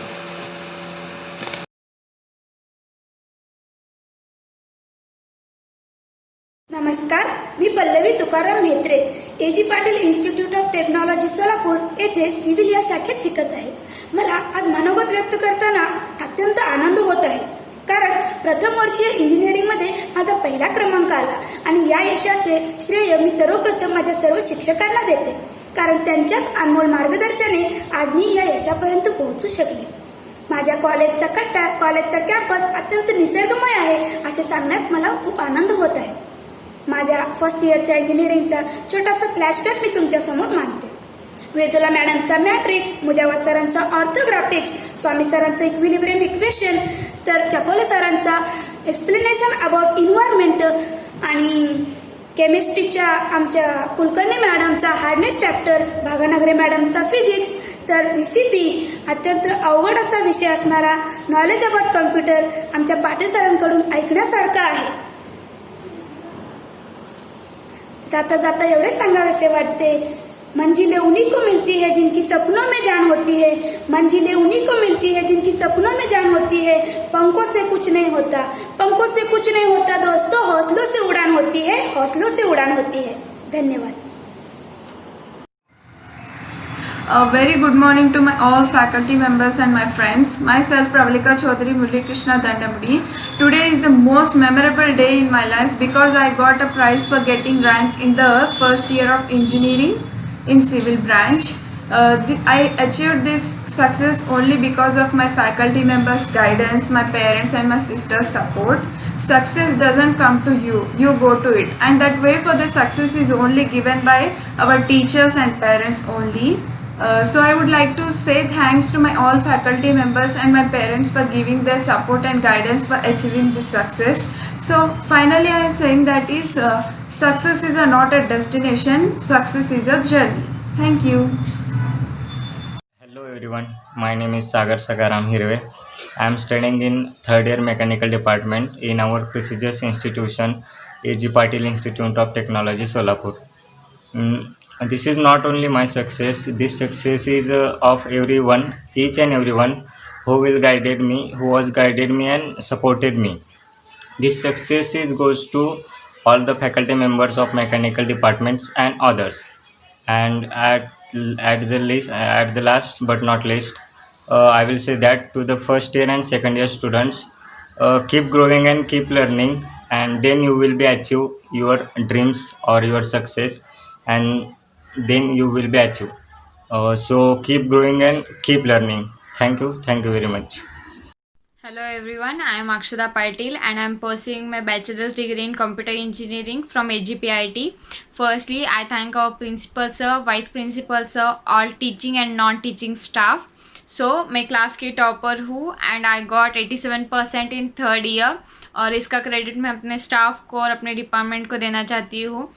नमस्कार, मी Pallavi Tukaram Mhetre, AG Patil institute of technology Solapur येथे सिव्हिल या शाखेत शिकत आहे. मला आज मनोगत व्यक्त करताना अत्यंत आनंद होत आहे, कारण प्रथम वर्षीय इंजिनिअरिंगमध्ये माझा पहिला क्रमांक आला आणि या यशाचे श्रेय मी सर्वप्रथम माझ्या सर्व शिक्षकांना देते, कारण त्यांच्याच अनमोल मार्गदर्शनाने आज मी या यशापर्यंत पोहोचू शकले. माझ्या कॉलेजचा कट्टा, कॉलेजचा कॅम्पस अत्यंत निसर्गमय आहे असे सांगण्यात मला खूप आनंद होत आहे. माझ्या फर्स्ट इयरच्या इंजिनिअरिंगचा छोटासा फ्लॅशबॅक मी तुमच्यासमोर मांडते. वेदुला मॅडमचा मॅट्रिक्स, मुजावर सरांचा ऑर्थोग्राफिक्स, स्वामी सरांचं इक्विलिब्रियम इक्वेशन, तर चकोले सरांचा एक्सप्लेनेशन अबाउट इन्व्हायरमेंट आणि केमिस्ट्रीच्या आमच्या Kulkarni मॅडमचा hardness chapter, Bhaganagare मॅडमचा physics, तर VCP अत्यंत अवघड असा विषय असणारा नॉलेज अबाउट कम्प्युटर आमच्या पाटील सरांकडून ऐकण्यासारखा आहे. जाता जाता एवढे सांगावेसे वाटते, मंजिलें उन्हीं को मिलती है जिनकी सपनों में जान होती है, मंजिलें उन्हीं को मिलती है जिनकी सपनों में जान होती है, पंखों से कुछ नहीं होता, पंखों से कुछ नहीं होता दोस्तों, हौसलों से उड़ान होती है, हौसलों से उड़ान होती है. धन्यवाद. A very good morning to my all faculty members and my friends. Myself Pravalika Chaudhary Murli Krishna Dandamudi. Today is the most memorable day in my life because I got a prize for getting rank in the first year of engineering in civil branch. I achieved this success only because of my faculty members' guidance, my parents and my sister's support. Success doesn't come to you, you go to it. And that way for the success is only given by our teachers and parents only. So I would like to say thanks to my all faculty members and my parents for giving their support and guidance for achieving this success. So finally I am saying that is success is not a destination, success is a journey. Thank you. Hello everyone, my name is Sagar Sagaram Hirve. I am studying in third year mechanical department in our prestigious institution A.G. Patil Institute of Technology, Solapur. This is not only my success, this success is of everyone, each and everyone who was guided me and supported me. This success goes to all the faculty members of mechanical departments and others. And at the last but not least, I will say that to the first year and second year students, keep growing and keep learning, and then you will be achieve your dreams or your success, and then you will be achieved. So keep growing and keep learning. Thank you very much. Hello everyone, I am Akshada Patil and I am pursuing my bachelor's degree in computer engineering from AGPIT. Firstly, I thank our principal sir, vice principal sir, all teaching and non-teaching staff. So मैं class की topper हूँ and I got 87% in third year, और इसका credit मैं अपने staff को और अपने डिपार्टमेंट को देना चाहती हूँ.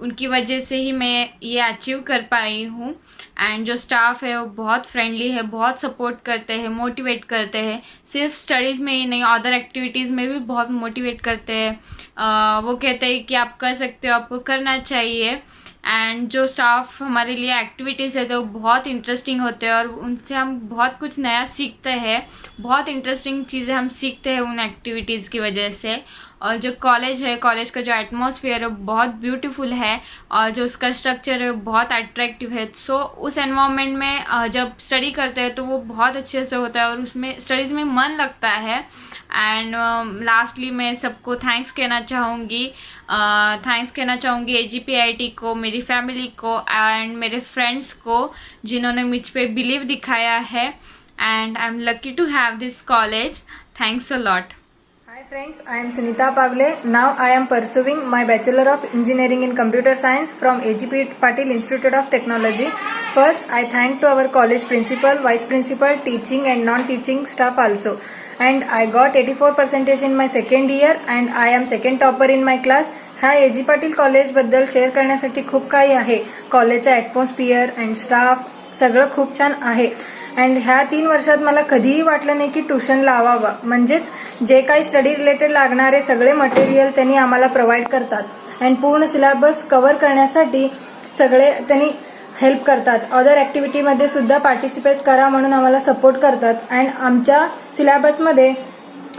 उनकी वजह से ही मैं ये अचीव कर पाई हूँ. एंड जो स्टाफ है वो बहुत फ्रेंडली है, बहुत सपोर्ट करते हैं, मोटिवेट करते हैं. सिर्फ स्टडीज़ में ही नहीं, अदर एक्टिविटीज़ में भी बहुत मोटिवेट करते हैं. वो कहते हैं कि आप कर सकते हो, आपको करना चाहिए. एंड जो स्टाफ हमारे लिए एक्टिविटीज़ है तो बहुत इंटरेस्टिंग होते हैं और उनसे हम बहुत कुछ नया सीखते हैं. बहुत इंटरेस्टिंग चीज़ें हम सीखते हैं उन एक्टिविटीज़ की वजह से. और जो कॉलेज है, कॉलेज का जो एटमॉस्फेयर है बहुत ब्यूटीफुल है और जो उसका स्ट्रक्चर है बहुत अट्रैक्टिव है. सो उस एनवायरनमेंट में जब स्टडी करते हैं तो वो बहुत अच्छे से होता है और उसमें स्टडीज़ में मन लगता है. एंड लास्टली मैं सबको थैंक्स कहना चाहूँगी AGPIT को, मेरी फैमिली को एंड मेरे फ्रेंड्स को जिन्होंने मुझ पे बिलीव दिखाया है. And I am lucky to have this college. Thanks a lot. Hi friends, I am Sunita Pavle. Now I am pursuing my Bachelor of Engineering in Computer Science from A.G. Patil Institute of Technology. First, I thank to our college principal, vice principal, teaching and non-teaching staff also. And I got 84% in my second year and I am second topper in my class. ह्या A.G. Patil कॉलेजबद्दल share करण्यासाठी खूप काही आहे. कॉलेजचा atmosphere and staff सगळं खूप छान आहे. अँड ह्या 3 वर्षात मला कधीही वाटलं नाही की ट्युशन लावावं. म्हणजेच जे काही स्टडी रिलेटेड लागणारे सगळे मटेरियल त्यांनी आम्हाला प्रोव्हाइड करतात अँड पूर्ण सिलेबस कव्हर करण्यासाठी सगळे त्यांनी हेल्प करतात. अदर ॲक्टिव्हिटीमध्ये सुद्धा पार्टिसिपेट करा म्हणून आम्हाला सपोर्ट करतात. अँड आमच्या सिलेबसमध्ये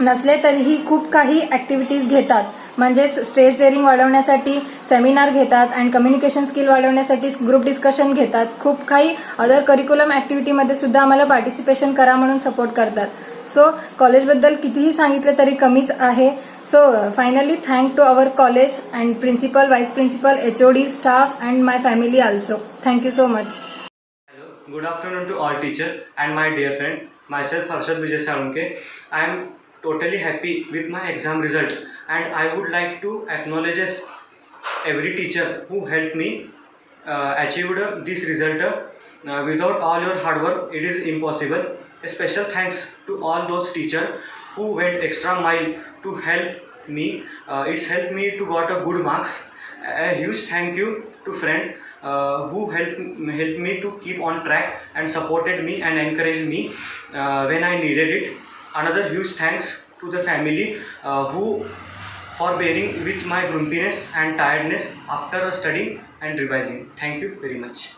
नसले तरीही खूप काही ॲक्टिव्हिटीज घेतात. म्हणजेच स्टेज डेअरिंग वाढवण्यासाठी सेमिनार घेतात अँड कम्युनिकेशन स्किल वाढवण्यासाठी ग्रुप डिस्कशन घेतात. खूप काही अदर करिक्युलम ॲक्टिव्हिटीमध्ये सुद्धा आम्हाला पार्टिसिपेशन करा म्हणून सपोर्ट करतात. सो कॉलेजबद्दल कितीही सांगितलं तरी कमीच आहे. So finally thank to our college and principal, vice principal, HOD, staff and my family also. Thank you so much. Hello, good afternoon to all teacher and my dear friend. Myself Harshad Vijay Salunke. I am totally happy with my exam result and I would like to acknowledge every teacher who helped me achieved this result. Without all your hard work it is impossible. A special thanks to all those teachers who went extra mile to help me. It's helped me to got a good marks. A huge thank you to friend who helped me to keep on track and supported me and encouraged me when I needed it. Another huge thanks to the family who for bearing with my grumpiness and tiredness after studying and revising. Thank you very much.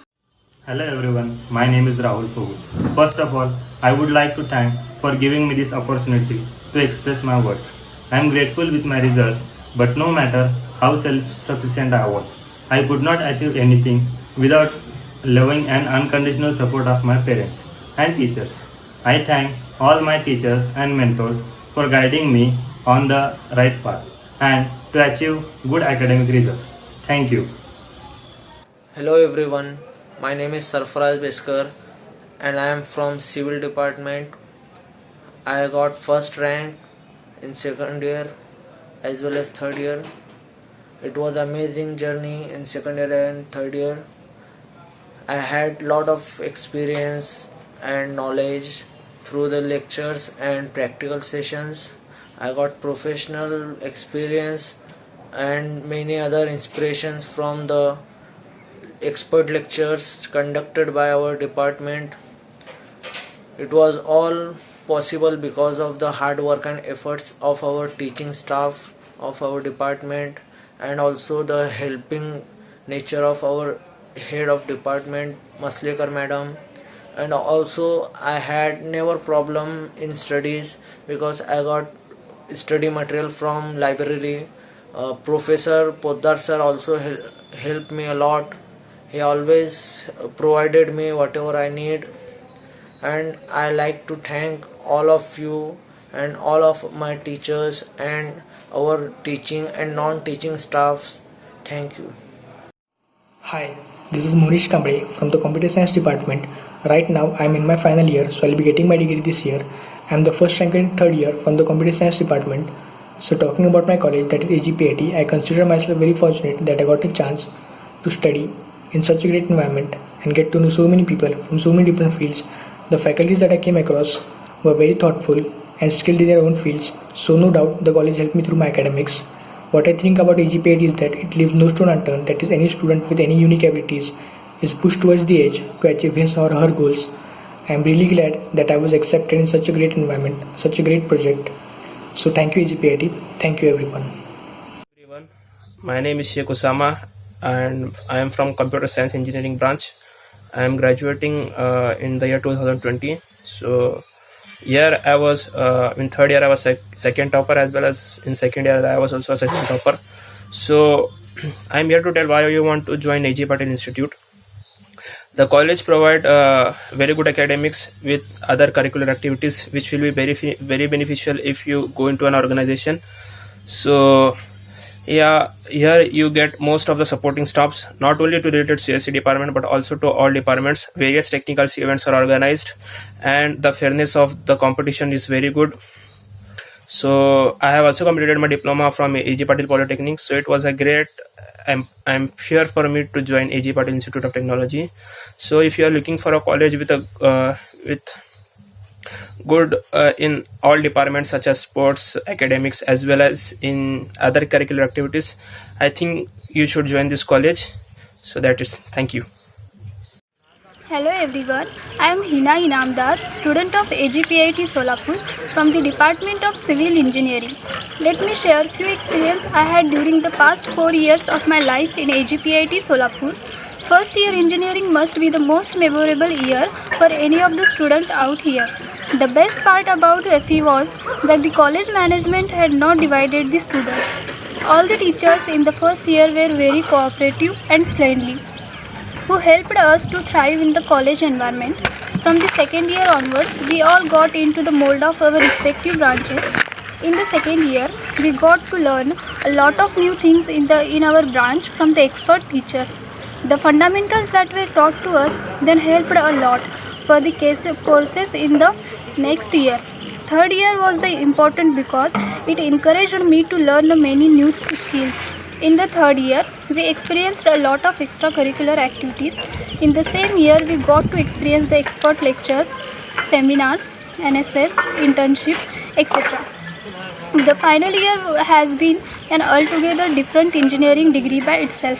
Hello everyone, my name is Rahul Fogul. First of all, I would like to thank for giving me this opportunity to express my words. I am grateful with my results, but no matter how self-sufficient I was, I could not achieve anything without loving and unconditional support of my parents and teachers. I thank all my teachers and mentors for guiding me on the right path and to achieve good academic results. Thank you. Hello everyone, my name is Sarfaraz Beskar and I am from Civil Department. I got first rank in second year as well as third year. It was amazing journey in second year and third year. I had lot of experience and knowledge through the lectures and practical sessions. I got professional experience and many other inspirations from the expert lectures conducted by our department. It was all possible because of the hard work and efforts of our teaching staff of our department and also the helping nature of our head of department Maslekar madam. And also I had never problem in studies because I got study material from library. Professor Poddar sir also helped me a lot. He always provided me whatever I need, and I like to thank all of you and all of my teachers and our teaching and non-teaching staffs. Thank you. Hi, this is Monish Kamble from the Computer Science Department. Right now I am in my final year, so I'll be getting my degree this year. I am the first rank in third year from the Computer Science Department. So talking about my college, that is AGPIT, I consider myself very fortunate that I got a chance to study in such a great environment and get to know so many people from so many different fields. The faculties that I came across were very thoughtful and skilled in their own fields, so no doubt the college helped me through my academics. What I think about AGPIT is that it leaves no stone unturned, that is any student with any unique abilities is pushed towards the edge to achieve his or her goals. I am really glad that I was accepted in such a great environment, such a great project. So thank you AGPIT, thank you everyone. Everyone, my name is Sheikh Osama and I am from Computer Science Engineering branch. I am graduating in the year 2020. So here I was in third year I was second topper, as well as in second year I was also a second topper. So I am here to tell why you want to join A.G. Patil Institute. The college provide very good academics with other curricular activities which will be very beneficial if you go into an organization. So yeah, here you get most of the supporting staffs, not only to related to CSC department but also to all departments. Various technical events are organized and the fairness of the competition is very good. So I have also completed my diploma from A.G. Patil Polytechnic. So it was a great, I'm here for me to join A.G. Patil Institute of Technology. So if you are looking for a college with a good in all departments such as sports, academics, as well as in other curricular activities, I think you should join this college. So that is, thank you. Hello everyone, I am Hina Inamdar, student of AGPIT Solapur from the Department of Civil Engineering. Let me share few experience I had during the past 4 years of my life in AGPIT Solapur. First year engineering must be the most memorable year for any of the student out here. The best part about FE was that the college management had not divided the students. All the teachers in the first year were very cooperative and friendly, who helped us to thrive in the college environment. From the second year onwards, we all got into the mold of our respective branches. In the second year, we got to learn a lot of new things in our branch from the expert teachers. The fundamentals that were taught to us then helped a lot for the courses in the next year. Third year was the important because it encouraged me to learn many new skills. In the third year, we experienced a lot of extracurricular activities. In the same year, we got to experience the expert lectures, seminars, NSS, internship, etc. The final year has been an altogether different engineering degree by itself.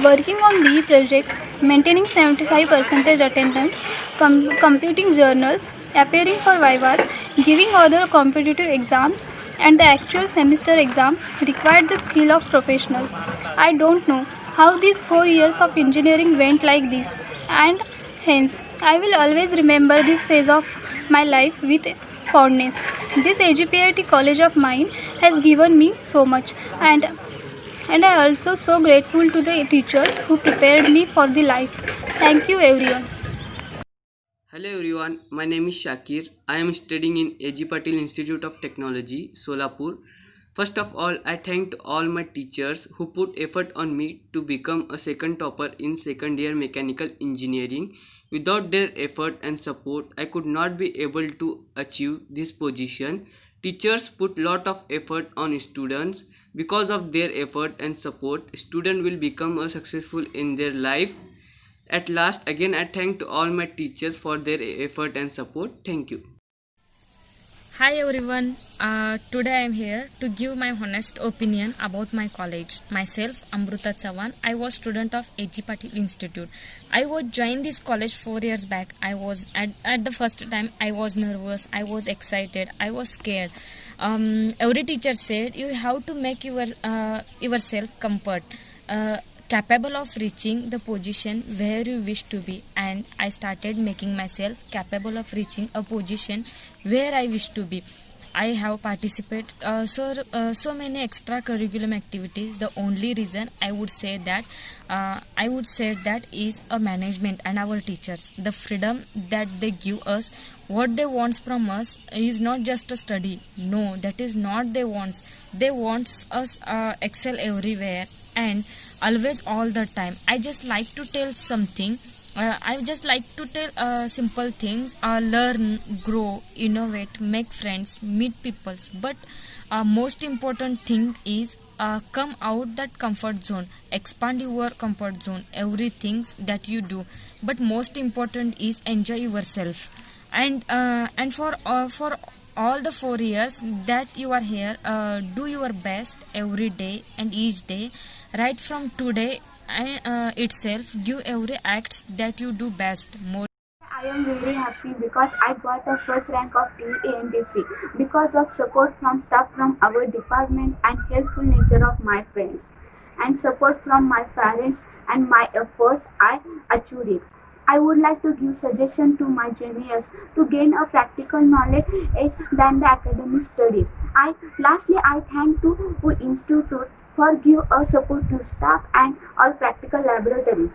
Working on BE projects, maintaining 75% attendance, completing journals, appearing for vivas, giving other competitive exams, and the actual semester exam required the skill of professional. I don't know how these 4 years of engineering went like this, and hence I will always remember this phase of my life with fondness. This AGPIT college of mine has given me so much, and And I also so grateful to the teachers who prepared me for the life. Thank you everyone. Hello everyone, my name is Shakir. I am studying in A.G. Patil Institute of Technology, Solapur. First of all, I thanked all my teachers who put effort on me to become a second topper in second year mechanical engineering. Without their effort and support, I could not be able to achieve this position. Teachers put lot of effort on students. Because of their effort and support, student will become a successful in their life. At last, again, I thank all my teachers for their effort and support. Thank you. Hi everyone, today I am here to give my honest opinion about my college. Myself, Amruta Chavan, I was student of A.G. Patil Institute. I was joined this college 4 years back. I was at the first time I was nervous, I was excited, I was scared. Every teacher said you have to make yourself comfort. Capable of reaching the position where you wish to be, and I started making myself capable of reaching a position where I wish to be. I have participated so many extracurriculum activities. The only reason I would say that is a management and our teachers. The freedom that they give us, what they want from us is not just a study. No, that is not they wants. They wants us excel everywhere and always all the time. I just like to tell something. I just like to tell simple things. Learn, grow, innovate, make friends, meet people. But most important thing is come out that comfort zone. Expand your comfort zone. Everything that you do. But most important is enjoy yourself. And for all the 4 years that you are here, do your best every day and each day. Right from today itself, give every act that you do best. More. I am very happy because I got a first rank of TANTC because of support from staff from our department and helpful nature of my friends and support from my parents and my efforts. I achieved it. I would like to give suggestion to my juniors to gain a practical knowledge than the academic studies. Lastly, I thank to institute for give a support to staff and all practical laboratories.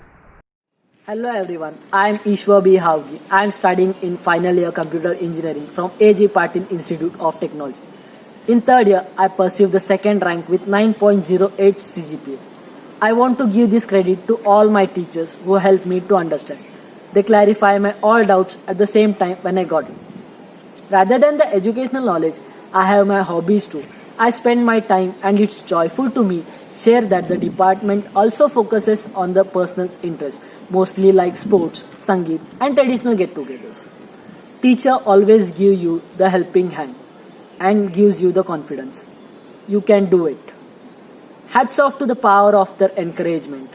Hello everyone, I am Ishwa B. Haugi. I am studying in final year computer engineering from A.G. Patil Institute of Technology. In third year, I pursued the second rank with 9.08 CGPA. I want to give this credit to all my teachers who helped me to understand. They clarify my all doubts at the same time when I got it. Rather than the educational knowledge, I have my hobbies too. I spend my time and it's joyful to me share that the department also focuses on the person's interest, mostly like sports, sangeet and traditional get-togethers. Teacher always give you the helping hand and gives you the confidence. You can do it. Hats off to the power of their encouragement.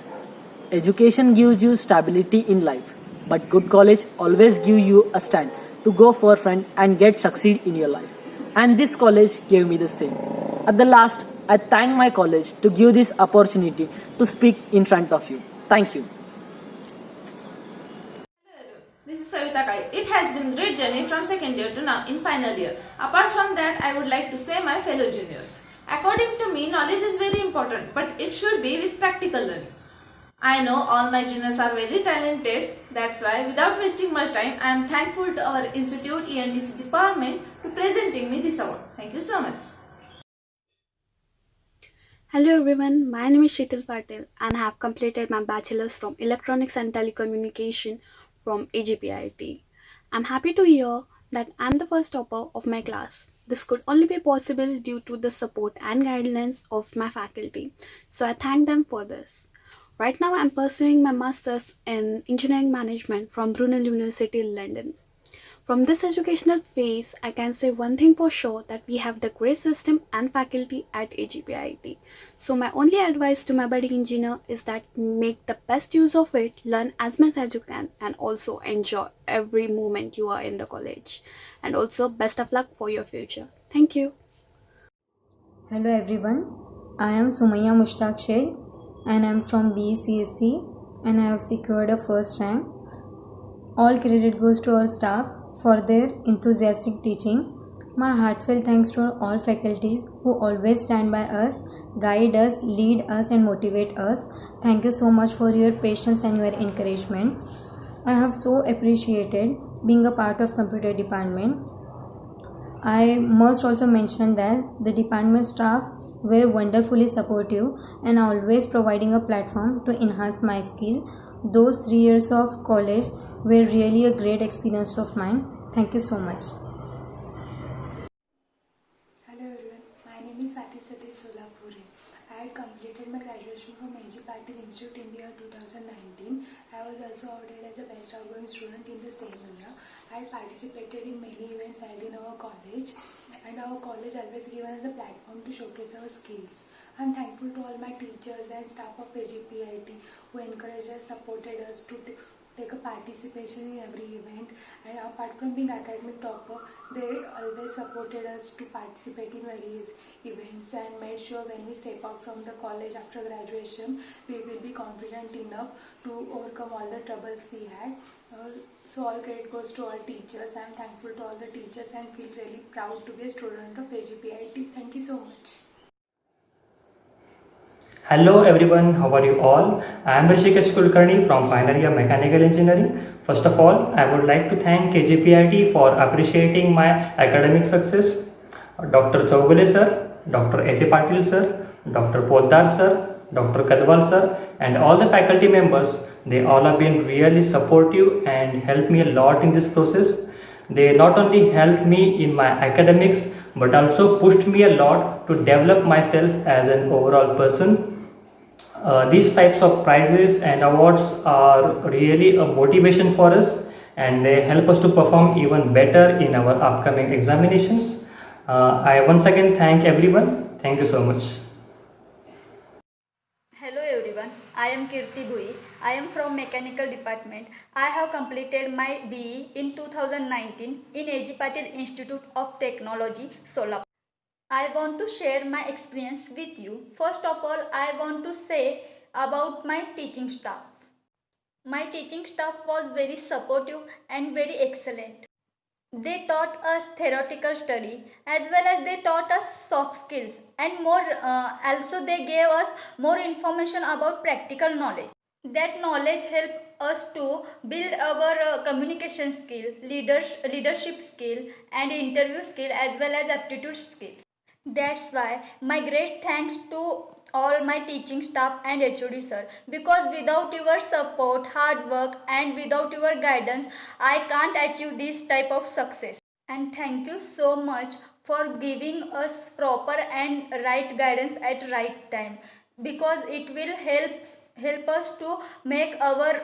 Education gives you stability in life, but good college always give you a stand to go forefront and get succeed in your life. And this college gave me the same. At the last, I thank my college to give this opportunity to speak in front of you. Thank you. This is Savita Kai. It has been a great journey from second year to now in final year. Apart from that, I would like to say my fellow juniors. According to me, knowledge is very important, but it should be with practical learning. I know all my juniors are very talented. That's why, without wasting much time, I am thankful to our Institute ENTC department to presenting me this award. Thank you so much. Hello everyone, my name is Sheetal Patel and I have completed my bachelor's from Electronics and Telecommunication from AGPIT. I'm happy to hear that I'm the first topper of my class. This could only be possible due to the support and guidance of my faculty. So I thank them for this. Right now I'm pursuing my master's in engineering management from Brunel University, London. From this educational phase, I can say one thing for sure, that we have the great system and faculty at AGPIT. So my only advice to my budding engineer is that make the best use of it, learn as much as you can, and also enjoy every moment you are in the college. And also best of luck for your future. Thank you. Hello everyone, I am Sumaya Mushtaq Sheikh and I am from BCSE and I have secured a first rank. All credit goes to our staff for their enthusiastic teaching My heartfelt thanks to all faculties who always stand by us, guide us, lead us and motivate us. Thank you so much for your patience and your encouragement. I have so appreciated being a part of computer department. I must also mention that the department staff were wonderfully supportive and always providing a platform to enhance my skill. Those 3 years of college were really a great experience of mine. Thank you so much. Hello everyone, my name is Fatih Satish Solapuri. I had completed my graduation from A.G. Patil Institute in the year 2019. I was also awarded as a best outgoing student in the same year. I had participated in many events held in our college, and our college always given us a platform to showcase our skills. I am thankful to all my teachers and staff of AGPIT who encouraged us, supported us to take a participation in every event, and apart from being academic topper, they always supported us to participate in various events and made sure when we step out from the college after graduation, we will be confident enough to overcome all the troubles we had. So all credit goes to all teachers. I am thankful to all the teachers and feel really proud to be a student of AGPIT. Thank you so much. Hello everyone, how are you all? I am Rishikesh Kulkarni from final year mechanical engineering. First of all, I would like to thank KJPIT for appreciating my academic success. Dr. Chaugule sir, Dr. S.A. Patil sir, Dr. Poddar sir, Dr. Kadwal sir and all the faculty members, they all have been really supportive and helped me a lot in this process. They not only helped me in my academics but also pushed me a lot to develop myself as an overall person. These types of prizes and awards are really a motivation for us, and they help us to perform even better in our upcoming examinations. I once again thank everyone. Thank you so much. Hello everyone, I am Kirti Bhui. I am from Mechanical Department. I have completed my BE in 2019 in A.G. Patil Institute of Technology, Solapur. I want to share my experience with you. First of all, I want to say about my teaching staff. My teaching staff was very supportive and very excellent. They taught us theoretical study as well as they taught us soft skills, and more also they gave us more information about practical knowledge. That knowledge helped us to build our communication skill, leadership skill and interview skill as well as aptitude skills. That's why my great thanks to all my teaching staff and HOD sir, because without your support, hard work and without your guidance, I can't achieve this type of success. And thank you so much for giving us proper and right guidance at right time, because it will help us to make our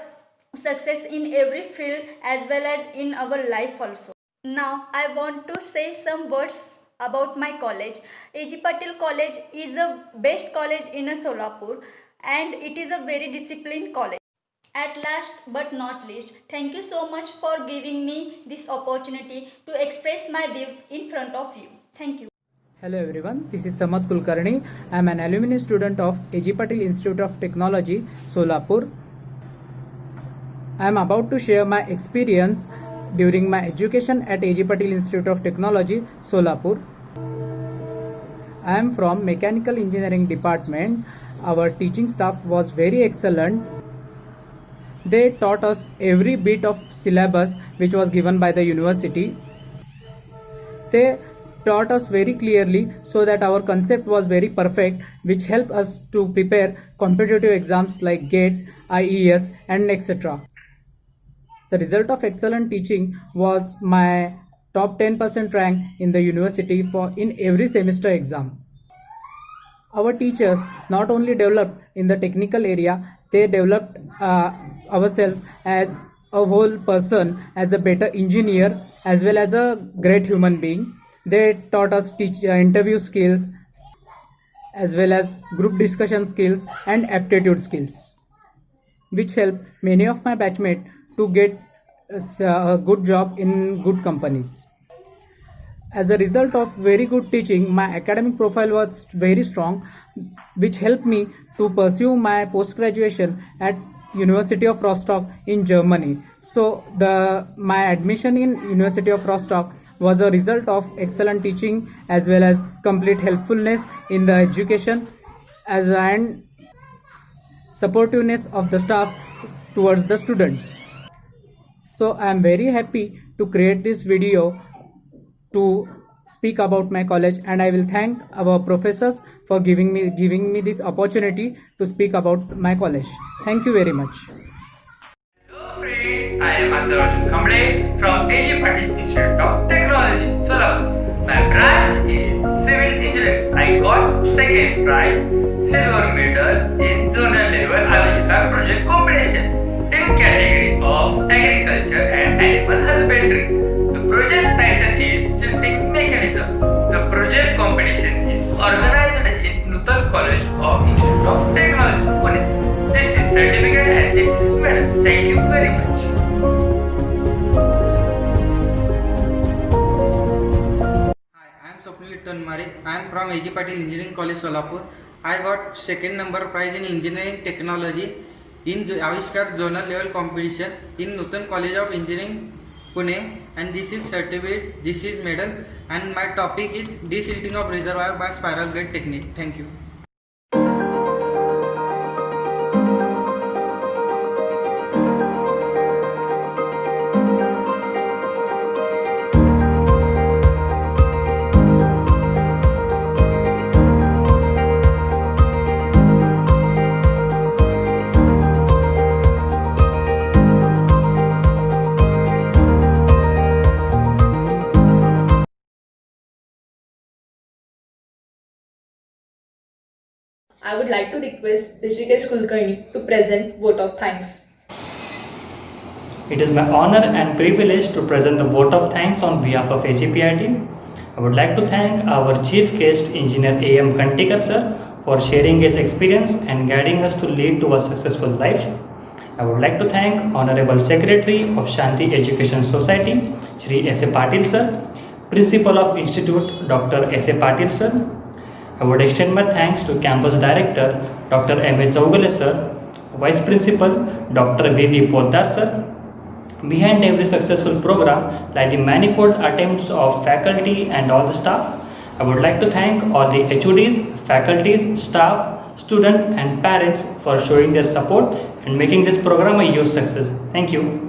success in every field as well as in our life also. Now I want to say some words about my college. A.G. Patil College is the best college in Solapur, and it is a very disciplined college. At last but not least, thank you so much for giving me this opportunity to express my views in front of you. Thank you. Hello everyone, this is Samad Kulkarni. I am an alumni student of A.G. Patil Institute of Technology, Solapur. I am about to share my experience during my education at A.G. Patil Institute of Technology, Solapur. I am from Mechanical Engineering Department. Our teaching staff was very excellent. They taught us every bit of syllabus which was given by the university. They taught us very clearly so that our concept was very perfect, which helped us to prepare competitive exams like GATE, IES and etc. The result of excellent teaching was my top 10% rank in the university in every semester exam. Our teachers not only developed in the technical area, they developed ourselves as a whole person, as a better engineer as well as a great human being. They taught us interview skills as well as group discussion skills and aptitude skills, which helped many of my batchmates to get a good job in good companies. As a result of very good teaching, my academic profile was very strong, which helped me to pursue my post-graduation at University of Rostock in Germany. So my admission in University of Rostock was a result of excellent teaching as well as complete helpfulness in the education and supportiveness of the staff towards the students. So I am very happy to create this video to speak about my college, and I will thank our professors for giving me this opportunity to speak about my college. Thank you very much. Hello friends, I am Arjun Kamble from AG Patil Institute of Technology, Solapur. My branch is Civil Engineering. I got second prize, silver medal in zonal level Avishkar project competition in category of agriculture and animal husbandry. The project title is Tilting Mechanism. The project competition is organized in Nutan College of Institute of Technology, Pune. This is certificate and this is medal. Thank you very much. I am Swapnil Tonmare. I am from AG Patil Engineering College, Solapur. I got second number prize in engineering technology in Avishkar zonal level competition in Nutan College of Engineering, Pune, and this is certificate, this is medal, and my topic is desilting of reservoir by spiral blade technique. Thank you. I would like to request Rishikesh Kulkarni to present vote of thanks. It is my honor and privilege to present the vote of thanks on behalf of AGPIT. I would like to thank our chief guest, Engineer A.M. Kantikar sir, for sharing his experience and guiding us to lead to a successful life. I would like to thank Honorable Secretary of Shanti Education Society, Shri S. A. Patil sir, Principal of Institute, Dr. S. A. Patil sir. I would extend my thanks to Campus Director, Dr. M. A. Chaugale sir, Vice Principal, Dr. V. V. Poddar sir. Behind every successful program lie the manifold attempts of faculty and all the staff. I would like to thank all the HODs, faculties, staff, students and parents for showing their support and making this program a huge success. Thank you.